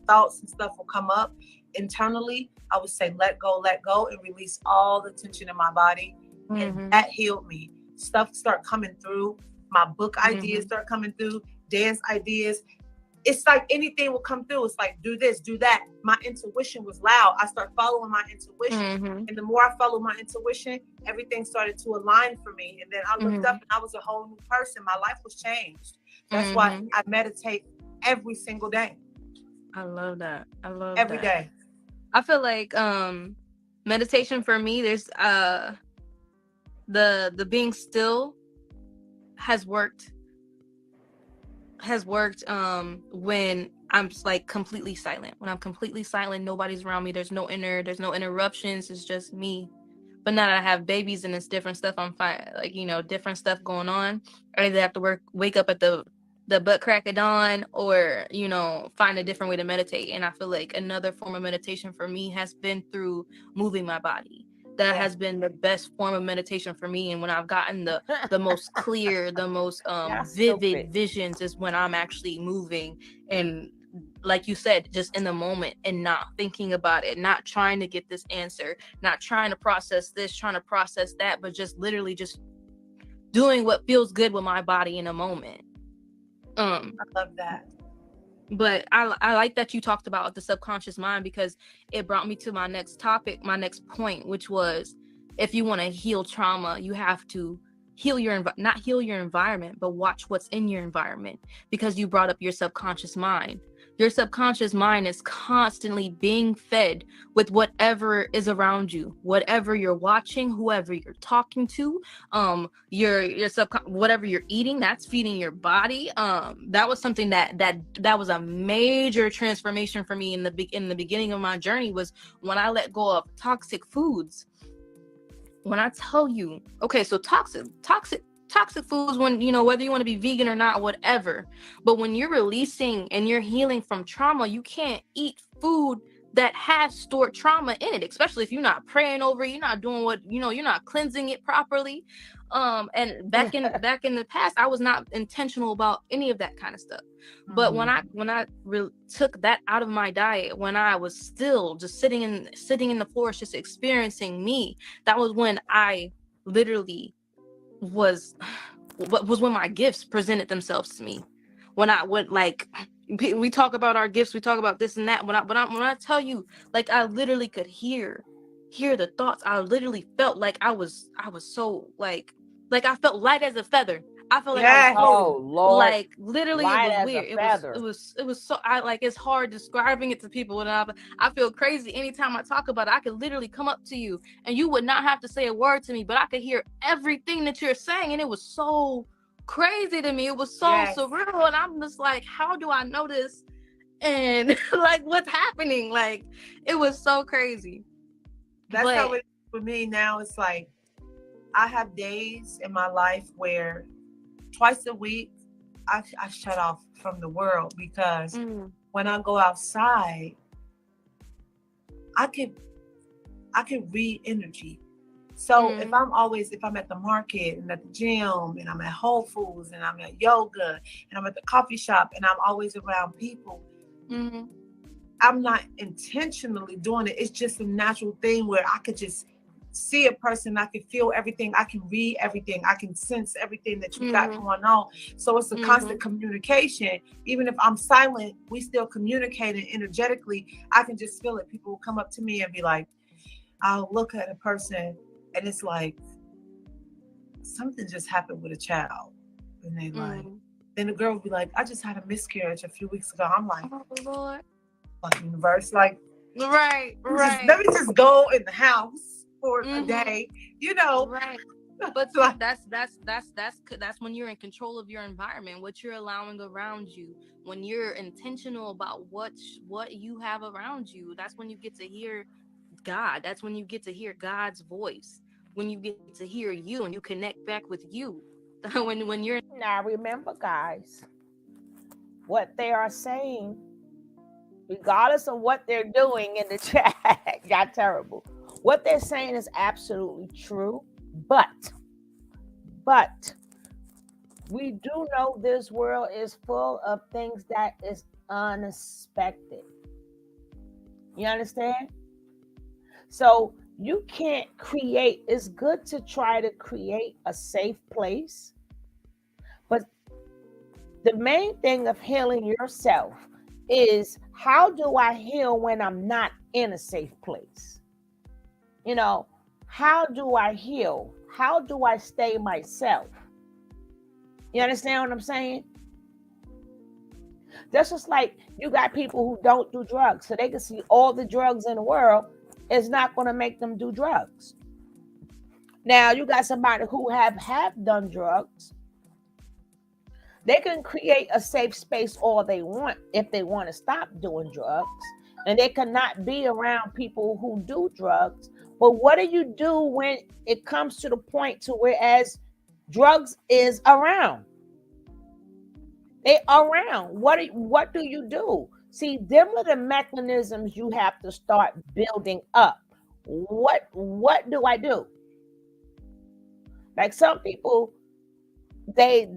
thoughts and stuff will come up internally, I would say, let go, and release all the tension in my body. And Mhm. that healed me. Stuff start coming through. My book ideas Mhm. start coming through, dance ideas. It's like anything will come through. It's like, do this, do that. My intuition was loud. I start following my intuition. Mhm. And the more I followed my intuition, everything started to align for me. And then I looked up Mhm. and I was a whole new person. My life was changed. That's why Mhm. I meditate every single day, I love that. I love every that. day. I feel like meditation for me, there's the being still has worked when I'm just like completely silent. When I'm completely silent, nobody's around me. There's no interruptions. It's just me. But now that I have babies and it's different stuff, I'm fine. Like, different stuff going on. I either have to wake up at the butt crack of dawn, or find a different way to meditate. And I feel like another form of meditation for me has been through moving my body. That Yeah. has been the best form of meditation for me. And when I've gotten the most clear, the most Y'all vivid stupid. visions is when I'm actually moving, and like you said, just in the moment and not thinking about it, not trying to get this answer, not trying to process this, trying to process that, but just literally just doing what feels good with my body in a moment. I love that. But I like that you talked about the subconscious mind, because it brought me to my next topic, my next point, which was, if you want to heal trauma, you have to heal not heal your environment, but watch what's in your environment. Because you brought up your subconscious mind. Your subconscious mind is constantly being fed with whatever is around you, whatever you're watching, whoever you're talking to, your whatever you're eating, that's feeding your body. That was something that was a major transformation for me in the beginning of my journey, was when I let go of toxic foods. When I tell you, okay, so toxic foods, when whether you want to be vegan or not, whatever, but when you're releasing and you're healing from trauma, you can't eat food that has stored trauma in it, especially if you're not praying over it, you're not doing you're not cleansing it properly. And back in the past, I was not intentional about any of that kind of stuff. But when I took that out of my diet, when I was still just sitting in the forest, just experiencing me, that was when I literally was when my gifts presented themselves to me. When I would, like, we talk about our gifts, we talk about this and that. When I tell you, like, I literally could hear the thoughts. I literally felt like I was so like I felt light as a feather. I felt like I was Yes. Oh floating. Lord, Like literally, it light was as a weird. feather. It was so. I like it's hard describing it to people. And I feel crazy anytime I talk about it. I could literally come up to you and you would not have to say a word to me, but I could hear everything that you're saying, and it was so crazy to me. It was so Yes. surreal, and I'm just like, how do I know this? And like, what's happening? Like, it was so crazy. That's But how it is for me now. It's like I have days in my life where twice a week I shut off from the world because when I go outside, I can read energy. So if I'm at the market and at the gym and I'm at Whole Foods and I'm at yoga and I'm at the coffee shop and I'm always around people, I'm not intentionally doing it. It's just a natural thing where I could just see a person, I can feel everything, I can read everything, I can sense everything that you got going on. So it's a constant communication. Even if I'm silent, we still communicating energetically. I can just feel it. People will come up to me and be like, I'll look at a person and it's like something just happened with a child. And they like, then the girl will be like, I just had a miscarriage a few weeks ago. I'm like, oh Lord. Like universe, like Right. let me just go in the house for a day, Right. But see, that's when you're in control of your environment, what you're allowing around you. When you're intentional about what you have around you, that's when you get to hear God. That's when you get to hear God's voice. When you get to hear you and you connect back with you. when you're Now remember, guys, what they are saying, regardless of what they're doing in the chat, y'all terrible. What they're saying is absolutely true, but we do know this world is full of things that is unexpected. You understand? So you can't create, it's good to try to create a safe place, but the main thing of healing yourself is, how do I heal when I'm not in a safe place? How do I heal? How do I stay myself? You understand what I'm saying? That's just like you got people who don't do drugs, so they can see all the drugs in the world. It's not going to make them do drugs. Now you got somebody who have done drugs. They can create a safe space all they want if they want to stop doing drugs, and they cannot be around people who do drugs. But what do you do when it comes to the point to whereas drugs is around? They around. What do you do? See, them are the mechanisms you have to start building up. What do I do? Like some people, they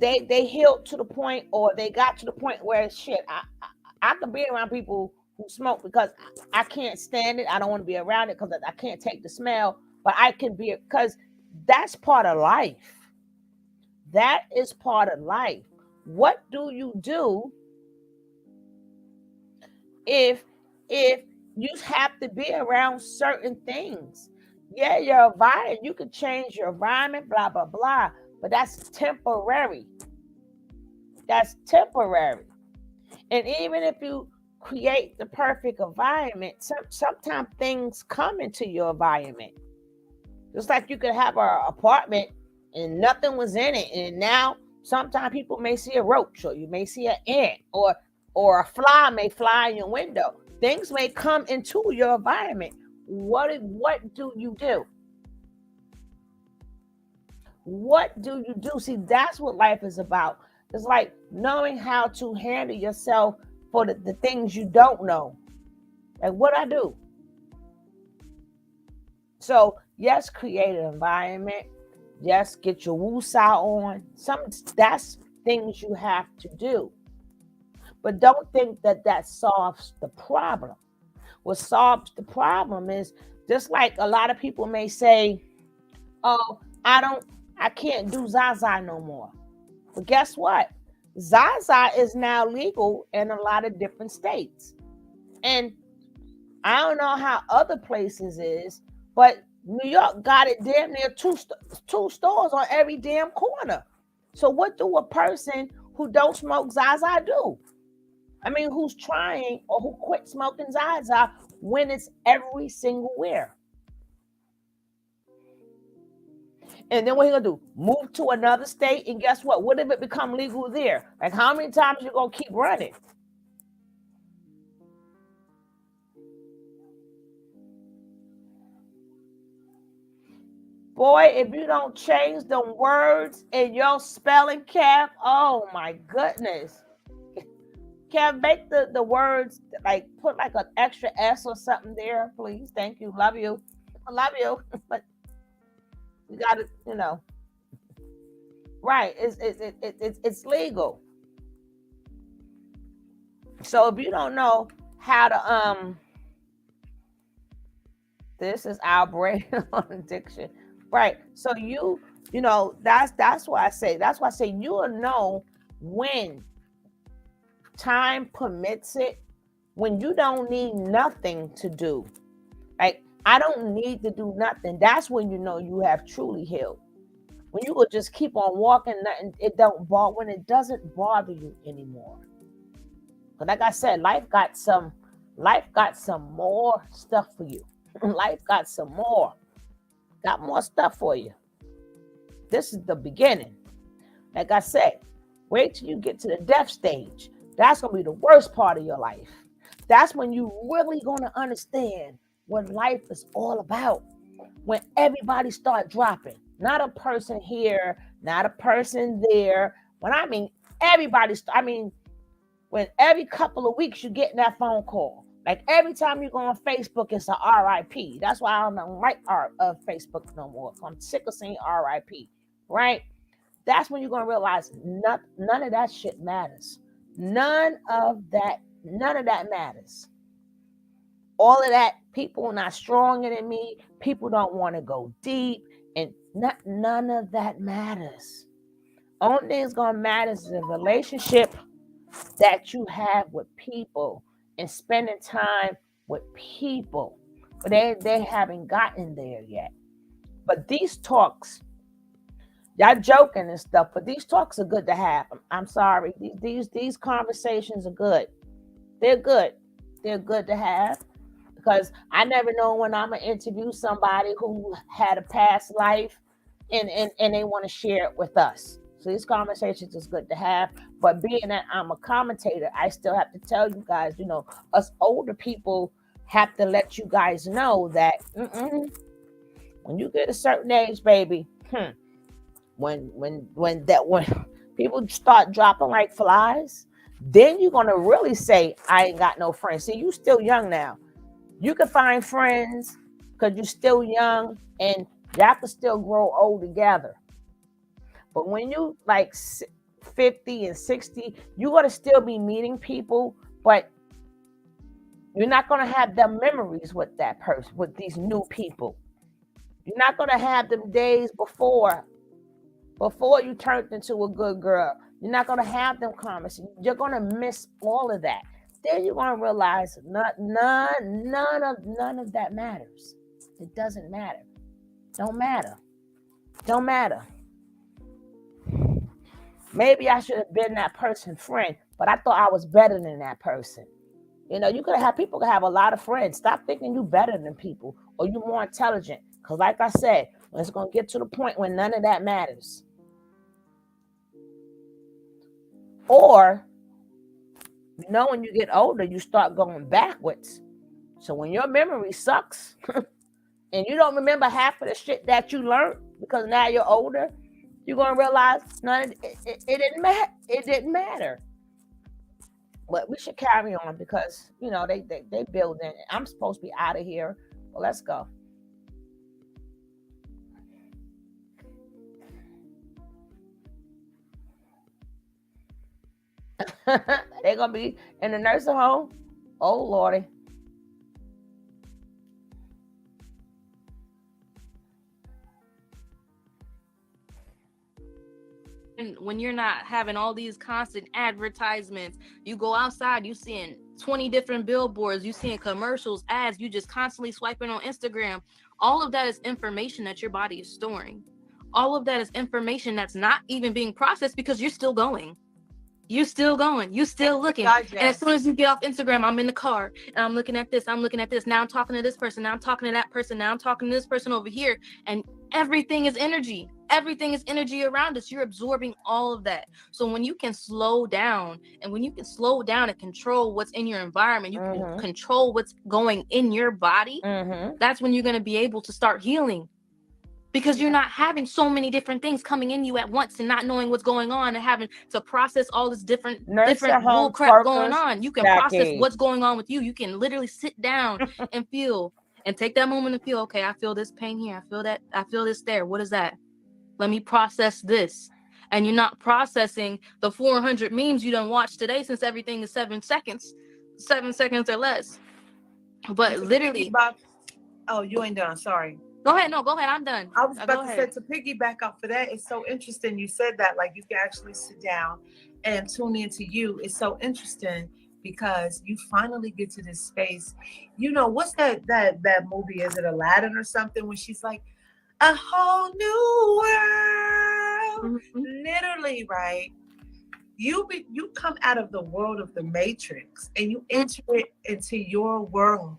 healed to the point, or they got to the point where shit, I can be around people who smoke because I can't stand it. I don't want to be around it because I can't take the smell. But I can be, because that's part of life. That is part of life. What do you do if you have to be around certain things? Yeah, your environment, you can change your environment, blah blah blah, but that's temporary. That's temporary. And even if you create the perfect environment, sometimes things come into your environment. Just like you could have an apartment and nothing was in it, and now sometimes people may see a roach, or you may see an ant, or a fly may fly in your window. Things may come into your environment. What do you do? What do you do? See, that's what life is about. It's like knowing how to handle yourself for the things you don't know. Like, what I do? So, yes, create an environment. Yes, get your woosah on. That's things you have to do. But don't think that solves the problem. What solves the problem is, just like a lot of people may say, oh, I can't do Zaza no more. But guess what? Zaza is now legal in a lot of different states. And I don't know how other places is, but New York got it damn near two stores on every damn corner. So what do a person who don't smoke Zaza do? I mean, who's trying or who quit smoking Zaza when it's every single where? And then what he gonna do? Move to another state, and guess what? What if it become legal there? Like, how many times you gonna keep running? Boy, if you don't change the words in your spelling, Kev, oh my goodness. Kev, make the words, like, put like an extra S or something there, please. Thank you. Love you. I love you. But you gotta, right. It's legal. So if you don't know how to this is our brain on addiction. Right. So that's why I say you will know when time permits it, when you don't need nothing to do. Like, I don't need to do nothing. That's when you know you have truly healed. When you will just keep on walking, nothing, when it doesn't bother you anymore. But like I said, life got some more stuff for you. Life got more stuff for you. This is the beginning. Like I said, wait till you get to the death stage. That's going to be the worst part of your life. That's when you really going to understand what life is all about. When everybody start dropping. Not a person here, not a person there. When I mean everybody, when every couple of weeks you get that phone call. Like, every time you go on Facebook, it's a RIP. That's why I don't like Facebook no more. I'm sick of seeing RIP, right? That's when you're going to realize none of that shit matters. None of that matters. All of that, people are not stronger than me. People don't want to go deep. And none of that matters. Only thing that's going to matter is the relationship that you have with people and spending time with people. But they haven't gotten there yet. But these talks, y'all joking and stuff, but these talks are good to have. I'm sorry. These conversations are good. They're good. They're good to have, because I never know when I'm going to interview somebody who had a past life and they want to share it with us. So these conversations is good to have. But being that I'm a commentator, I still have to tell you guys, us older people have to let you guys know that when you get a certain age, baby, when people start dropping like flies, then you're going to really say, I ain't got no friends. See, you still young now. You can find friends because you're still young and y'all can still grow old together. But when you like 50 and 60, you're going to still be meeting people, but you're not going to have them memories with that person, with these new people. You're not going to have them days before you turned into a good girl. You're not going to have them conversations. You're going to miss all of that. Then you're going to realize none of that matters. It doesn't matter. Don't matter. Maybe I should have been that person's friend, but I thought I was better than that person. You could have people could have a lot of friends. Stop thinking you better than people or you more intelligent. Because like I said, when it's going to get to the point when none of that matters. Or, when you get older, you start going backwards. So when your memory sucks and you don't remember half of the shit that you learned because now you're older, you're going to realize it didn't matter. But we should carry on because, they build in. I'm supposed to be out of here. Well, let's go. They're going to be in the nursing home. Oh, Lordy. And when you're not having all these constant advertisements, you go outside, you seeing 20 different billboards, you seeing commercials, ads, you just constantly swiping on Instagram. All of that is information that your body is storing. all of that is information that's not even being processed because you're still going. You're still going. You're still looking. And as soon as you get off Instagram, I'm in the car and I'm looking at this. I'm looking at this. Now I'm talking to this person. Now I'm talking to that person. Now I'm talking to this person over here. And everything is energy. Everything is energy around us. You're absorbing all of that. So when you can slow down, and when you can slow down and control what's in your environment, you can control what's going in your body. That's when you're going to be able to start healing. Because you're not having so many different things coming in you at once and not knowing what's going on and having to process all this different bull crap going on. You can process what's going on with you. You can literally sit down and feel and take that moment and feel, okay, I feel this pain here. I feel that. I feel this there. What is that? Let me process this. And you're not processing the 400 memes you done watched today, since everything is 7 seconds or less. But literally. Oh, you ain't done. Sorry. Go ahead. No, go ahead. I'm done. I was about to say, to piggyback off of that, it's so interesting you said that. Like, you can actually sit down and tune into you. It's so interesting because you finally get to this space. You know, what's that movie? Is it Aladdin or something? When she's like, a whole new world. Literally, right? You come out of the world of the Matrix and you enter it into your world.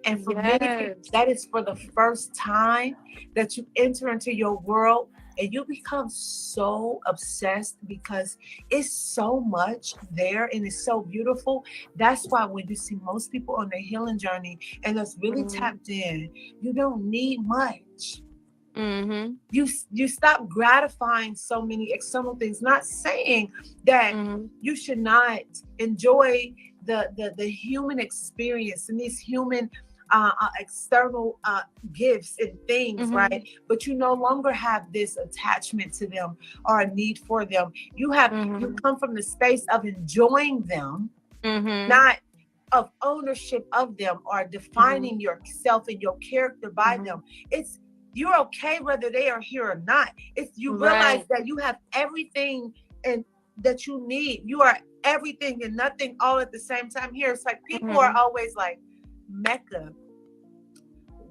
And for many people, that is for the first time that you enter into your world, and you become so obsessed because it's so much there and it's so beautiful. That's why when you see most people on their healing journey and that's really tapped in, you don't need much. You stop gratifying so many external things. Not saying that you should not enjoy the human experience and these human external gifts and things, right? But you no longer have this attachment to them or a need for them. You have you come from the space of enjoying them, not of ownership of them or defining yourself and your character by them. It's you're okay whether they are here or not. If you realize that you have everything and that you need, you are everything and nothing all at the same time here. It's like people are always like, Mecca,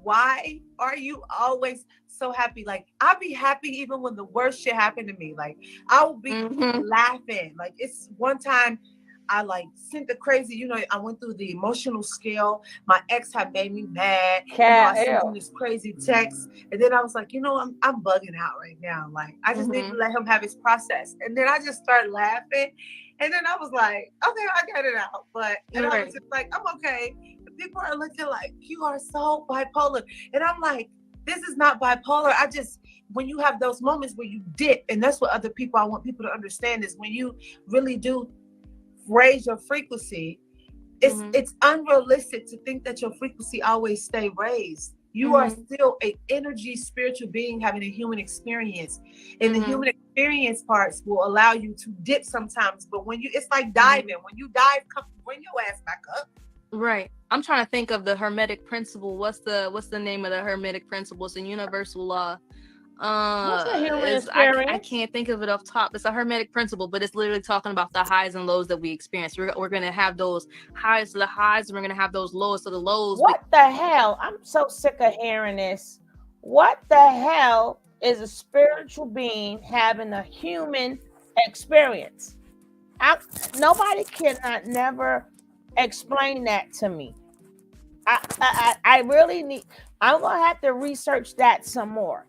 why are you always so happy? Like, I'll be happy even when the worst shit happened to me. Like, I will be laughing. Like, it's one time I like sent the crazy, you know, I went through the emotional scale. My ex had made me mad. I sent him this crazy text. And then I was like, you know, I'm bugging out right now. Like, I just need to let him have his process. And then I just started laughing. And then I was like, okay, I got it out. But and I was just like, I'm okay. People are looking like, you are so bipolar. And I'm like, this is not bipolar. When you have those moments where you dip, and that's what other people, I want people to understand, is when you really do raise your frequency, it's unrealistic to think that your frequency always stay raised. You are still an energy spiritual being having a human experience, and the human experience parts will allow you to dip sometimes. But when it's like diving. When you dive, bring your ass back up. Right. I'm trying to think of the Hermetic principle. What's the name of the Hermetic principle? It's a universal law. I can't think of it off top. It's a Hermetic principle, but it's literally talking about the highs and lows that we experience. We're going to have those highs to the highs, and we're going to have those lows to the lows. What the hell? I'm so sick of hearing this. What the hell is a spiritual being having a human experience? Nobody cannot never explain that to me. I really need. I'm going to have to research that some more.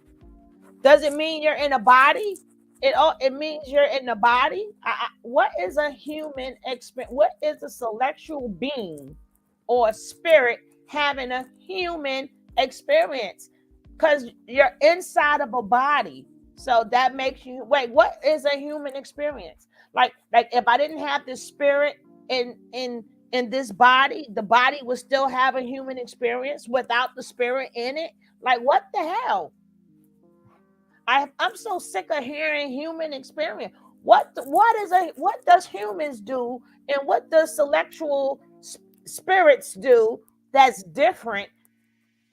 Does it mean you're in a body? It means you're in the body. What is a human experience? What is a celestial being or a spirit having a human experience? Because you're inside of a body, so that makes you wait. What is a human experience? Like if I didn't have the spirit in this body, the body would still have a human experience without the spirit in it. Like, what the hell? I'm so sick of hearing human experience. What does humans do, and what does celestial spirits do that's different?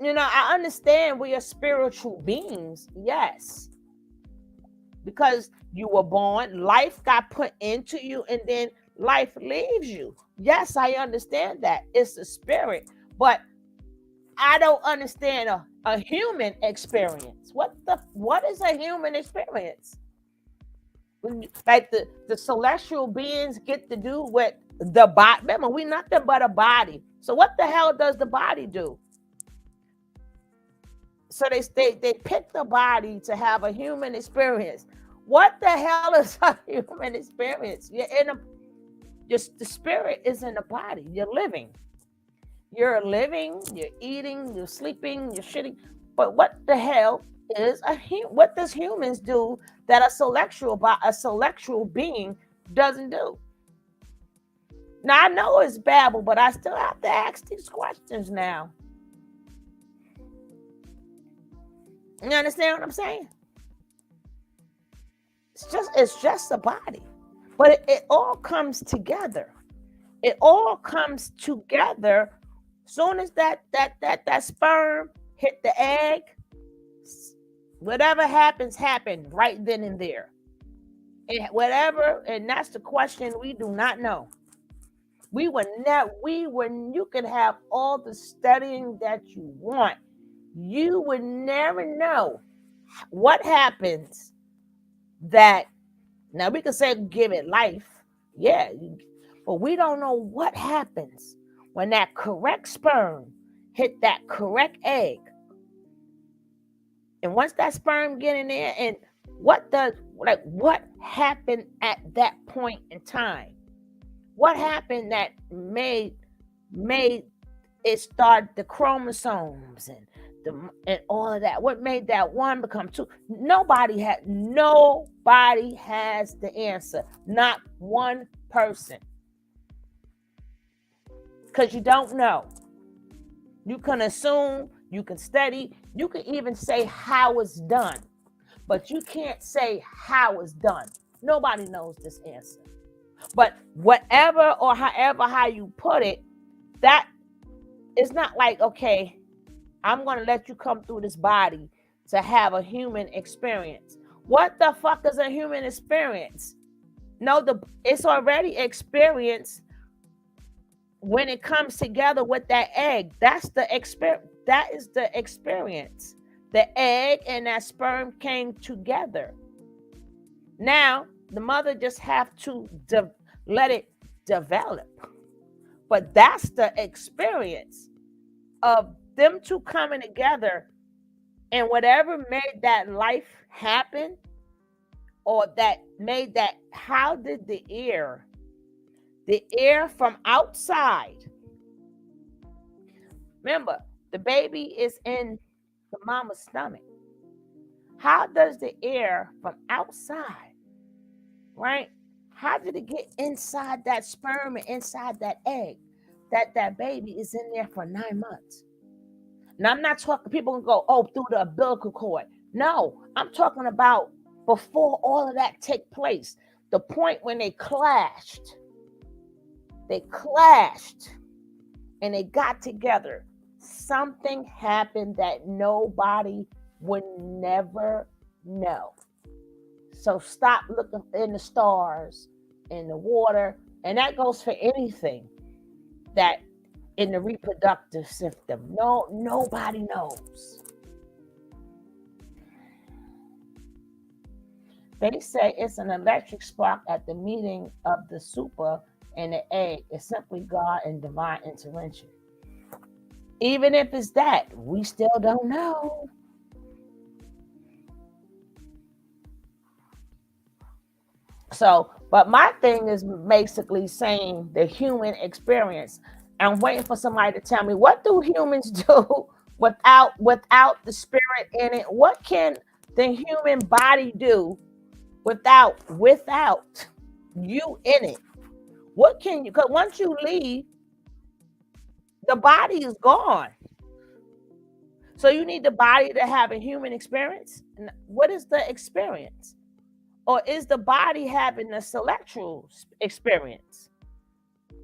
You know, I understand we are spiritual beings, yes, because you were born, life got put into you, and then life leaves you. Yes, I understand that it's the spirit, but I don't understand a human experience. What is a human experience? Like the celestial beings get to do what the body. Remember, we nothing but a body. So what the hell does the body do? So they pick the body to have a human experience. What the hell is a human experience? You're in a just the spirit is in the body. You're living. You're living, you're eating, you're sleeping, you're shitting. But what the hell is what does humans do that a celestial being doesn't do? Now I know it's babble, but I still have to ask these questions now. You understand what I'm saying? It's just a body. But it all comes together. It all comes together. Soon as that sperm hit the egg, whatever happens right then and there. And that's the question we do not know. You can have all the studying that you want. You would never know what happens that, now we can say give it life. Yeah, but we don't know what happens when that correct sperm hit that correct egg. And once that sperm get in there, and what happened at that point in time? What happened that made it start the chromosomes and all of that? What made that one become two? Nobody has the answer. Not one person. Because you don't know. You can assume, you can study, you can even say how it's done, but you can't say how it's done. Nobody knows this answer. But whatever or how you put it, that it's not like, okay, I'm going to let you come through this body to have a human experience. What the fuck is a human experience? No, it's already experienced when it comes together with that egg. That is the experience. The egg and that sperm came together. Now, the mother just have to let it develop. But that's the experience of them two coming together, and whatever made that life happen, or that made that, how did the air from outside, remember, the baby is in the mama's stomach. How does the air from outside, right? How did it get inside that sperm and inside that egg? That baby is in there for 9 months. Now, I'm not talking, people can go, oh, through the umbilical cord. No, I'm talking about before all of that take place. The point when they clashed and they got together. Something happened that nobody would never know. So stop looking in the stars, in the water, and that goes for anything that in the reproductive system. No, nobody knows. They say it's an electric spark at the meeting of the super and the egg. It's simply God and divine intervention. Even if it's that, we still don't know. So, but my thing is basically saying the human experience. I'm waiting for somebody to tell me, what do humans do without the spirit in it? What can the human body do without you in it? What can you, because once you leave, the body is gone. So you need the body to have a human experience. What is the experience? Or is the body having a sexual experience?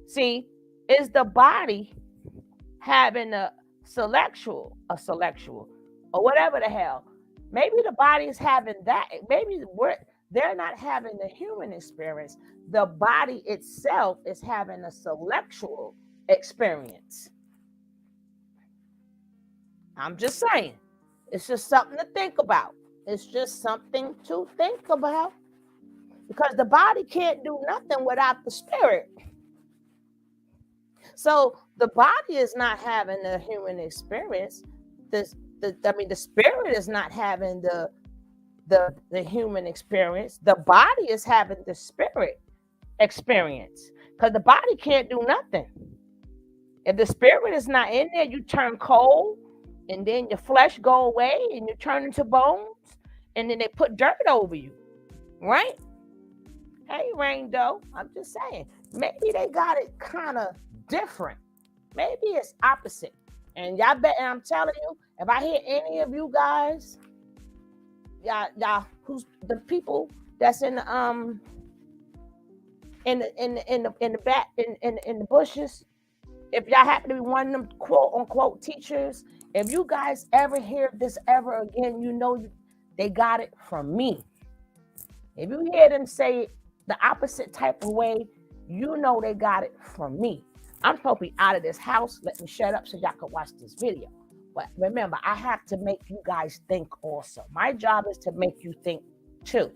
See, is the body having a sexual, or whatever the hell? Maybe the body is having that. Maybe they're not having the human experience. The body itself is having a sexual experience. I'm just saying. It's just something to think about. It's just something to think about. Because the body can't do nothing without the spirit. So the body is not having the human experience. The spirit is not having the human experience. The body is having the spirit experience. Because the body can't do nothing. If the spirit is not in there, you turn cold, and then your flesh go away, and you turn into bones, and then they put dirt over you, right? Hey, Rainbow, I'm just saying, maybe they got it kind of different. Maybe it's opposite. And y'all bet, and I'm telling you, if I hear any of you guys, y'all, who's the people that's in the back in the bushes, if y'all happen to be one of them quote unquote teachers, if you guys ever hear this ever again, you know they got it from me. If you hear them say it the opposite type of way, you know they got it from me. I'm supposed to be out of this house. Let me shut up so y'all can watch this video. But remember, I have to make you guys think also. My job is to make you think too.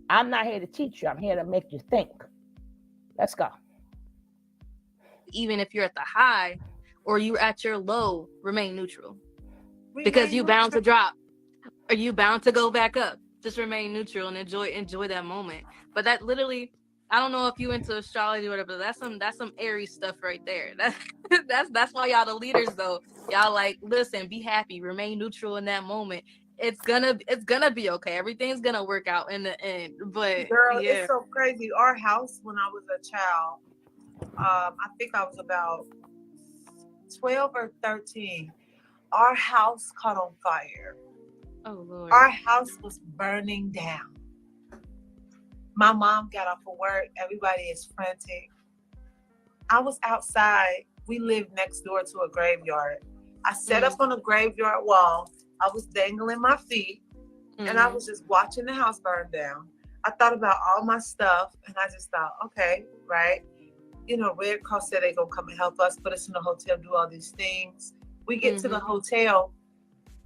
I'm not here to teach you. I'm here to make you think. Let's go. Even if you're at the high or you're at your low, remain neutral. Because you bound to drop. Or you bound to go back up. Just remain neutral and enjoy that moment. But that literally, I don't know if you into astrology or whatever, but that's some Aries stuff right there. That's why y'all the leaders though. Y'all like, listen, be happy, remain neutral in that moment. It's gonna be okay. Everything's gonna work out in the end. But girl, yeah. it's so crazy. Our house when I was a child, I think I was about 12 or 13. Our house caught on fire. Oh Lord. Our house was burning down. My mom got off of work. Everybody is frantic. I was outside. We lived next door to a graveyard. I sat up on a graveyard wall. I was dangling my feet, and I was just watching the house burn down. I thought about all my stuff, and I just thought, okay, right? You know, Red Cross said they're going to come and help us, put us in the hotel, do all these things. We get to the hotel.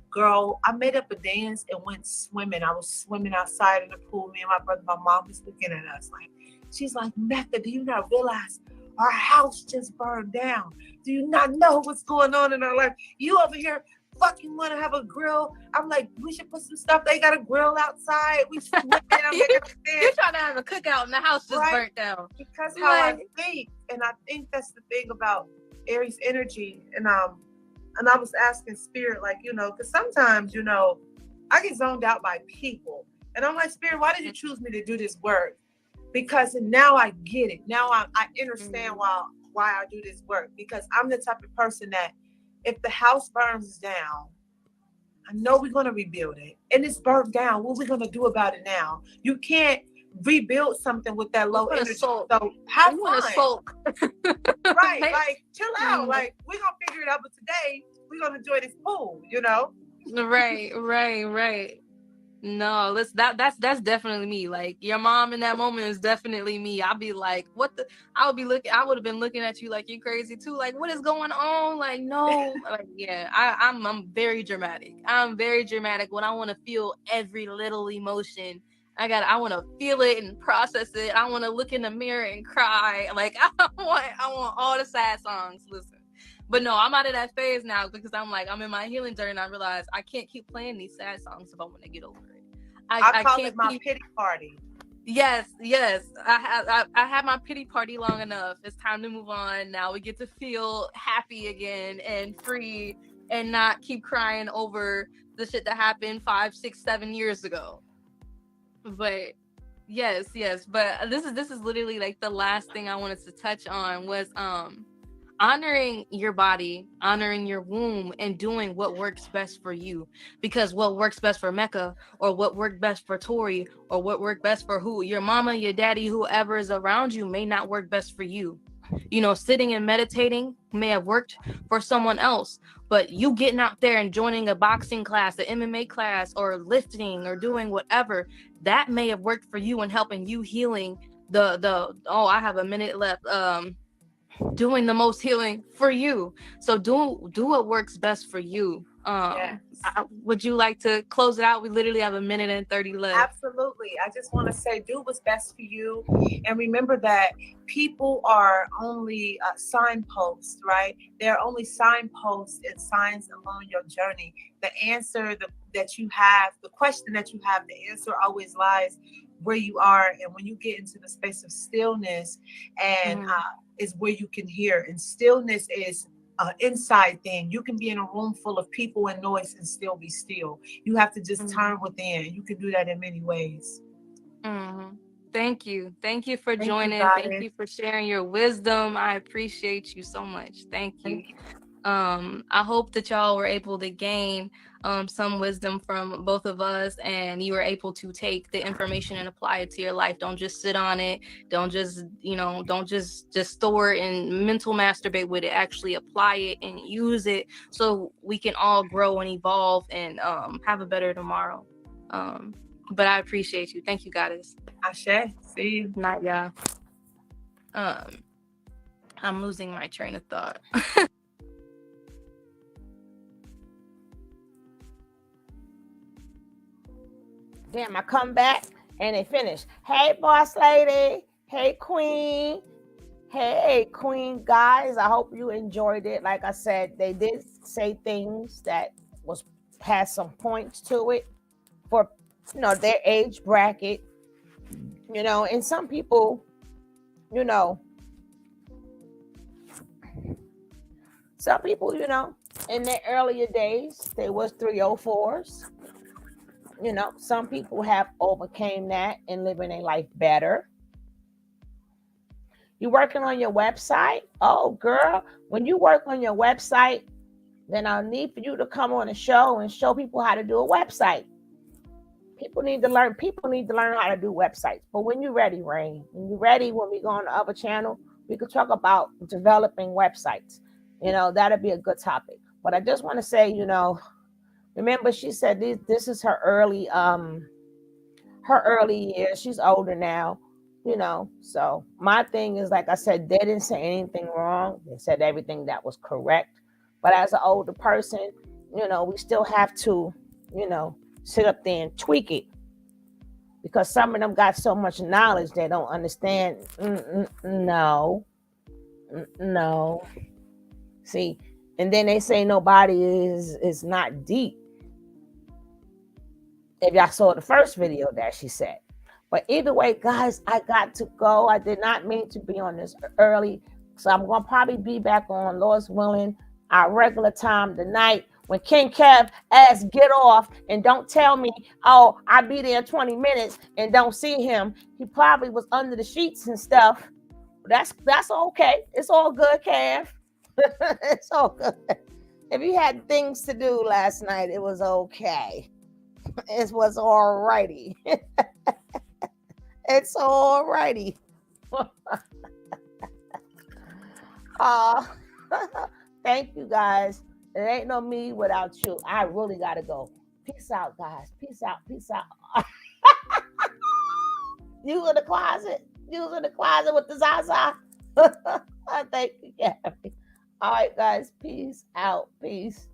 Girl, I made up a dance and went swimming. I was swimming outside in the pool. Me and my brother, my mom was looking at us like, she's like, Mecca, do you not realize our house just burned down? Do you not know what's going on in our life? You over here fucking want to have a grill. I'm like, we should put some stuff. They got a grill outside. We swimming. You're trying to have a cookout and the house just burnt down. Because how I think, and I think that's the thing about Aries energy. And I was asking Spirit, like, you know, because sometimes, you know, I get zoned out by people. And I'm like, Spirit, why did you choose me to do this work? Because now I get it. Now I understand why I do this work. Because I'm the type of person that if the house burns down, I know we're going to rebuild it. And it's burnt down. What are we going to do about it now? You can't rebuild something with that low energy. So have fun. Right, like chill out. Like we're gonna figure it out, but today we're gonna enjoy this pool, you know? Right. No, that's definitely me. Like your mom in that moment is definitely me. I'll be like, I would have been looking at you like you're crazy too. Like, what is going on? Like, no, like, yeah, I'm very dramatic. I'm very dramatic when I want to feel every little emotion. I want to feel it and process it. I want to look in the mirror and cry. Like I want all the sad songs. Listen, but no, I'm out of that phase now because I'm in my healing journey and I realize I can't keep playing these sad songs if I want to get over it. I call it my pity party. Yes. I had my pity party long enough. It's time to move on. Now we get to feel happy again and free and not keep crying over the shit that happened 5, 6, 7 years ago. But yes. But this is literally like the last thing I wanted to touch on was honoring your body, honoring your womb, and doing what works best for you. Because what works best for Mecca, or what worked best for Tori, or what worked best for who your mama, your daddy, whoever is around you may not work best for you. You know, sitting and meditating may have worked for someone else, but you getting out there and joining a boxing class, an MMA class, or lifting or doing whatever, that may have worked for you and helping you healing I have a minute left. doing the most healing for you. So do what works best for you. Yes. Would you like to close it out? We literally have 1:30 left. Absolutely. I just want to say, do what's best for you. And remember that people are only signposts, right? They're only signposts and signs along your journey. The answer that you have, the question that you have, the answer always lies where you are. And when you get into the space of stillness, and is where you can hear. And stillness is an inside thing. You can be in a room full of people and noise and still be still. You have to just turn within. You can do that in many ways. Thank you for joining. Thank you for sharing your wisdom. I appreciate you so much. Thank you. I hope that y'all were able to gain some wisdom from both of us, and you were able to take the information and apply it to your life. Don't just sit on it. Don't just store it and mental masturbate with it. Actually apply it and use it so we can all grow and evolve and have a better tomorrow. But I appreciate you. Thank you, Goddess. Ashe. See you. Not y'all. I'm losing my train of thought. Damn, I come back and they finish. Hey, boss lady. Hey, queen. Hey, queen guys. I hope you enjoyed it. Like I said, they did say things that had some points to it for their age bracket. And some people, in their earlier days, they was 304s. Some people have overcame that and living a life better. You working on your website? Oh, girl, when you work on your website, then I'll need for you to come on a show and show people how to do a website. People need to learn how to do websites. But when you're ready, Rain, when we go on the other channel, we could talk about developing websites. That'd be a good topic. But I just want to say, remember she said this is her early years. She's older now, So my thing is, like I said, they didn't say anything wrong. They said everything that was correct. But as an older person, we still have to, sit up there and tweak it. Because some of them got so much knowledge they don't understand. No. See, and then they say nobody is not deep. If y'all saw the first video that she said. But either way, guys, I got to go. I did not mean to be on this early. So I'm going to probably be back on, Lord's willing, our regular time tonight. When King Kev asks get off and don't tell me, oh, I'll be there in 20 minutes and don't see him. He probably was under the sheets and stuff. That's okay. It's all good, Kev. It's all good. If you had things to do last night, it was okay. It was all righty. It's all righty. Thank you, guys. It ain't no me without you. I really got to go. Peace out, guys. Peace out. Peace out. You in the closet? You was in the closet with the Zaza? Thank you, Gabby. All right, guys. Peace out. Peace.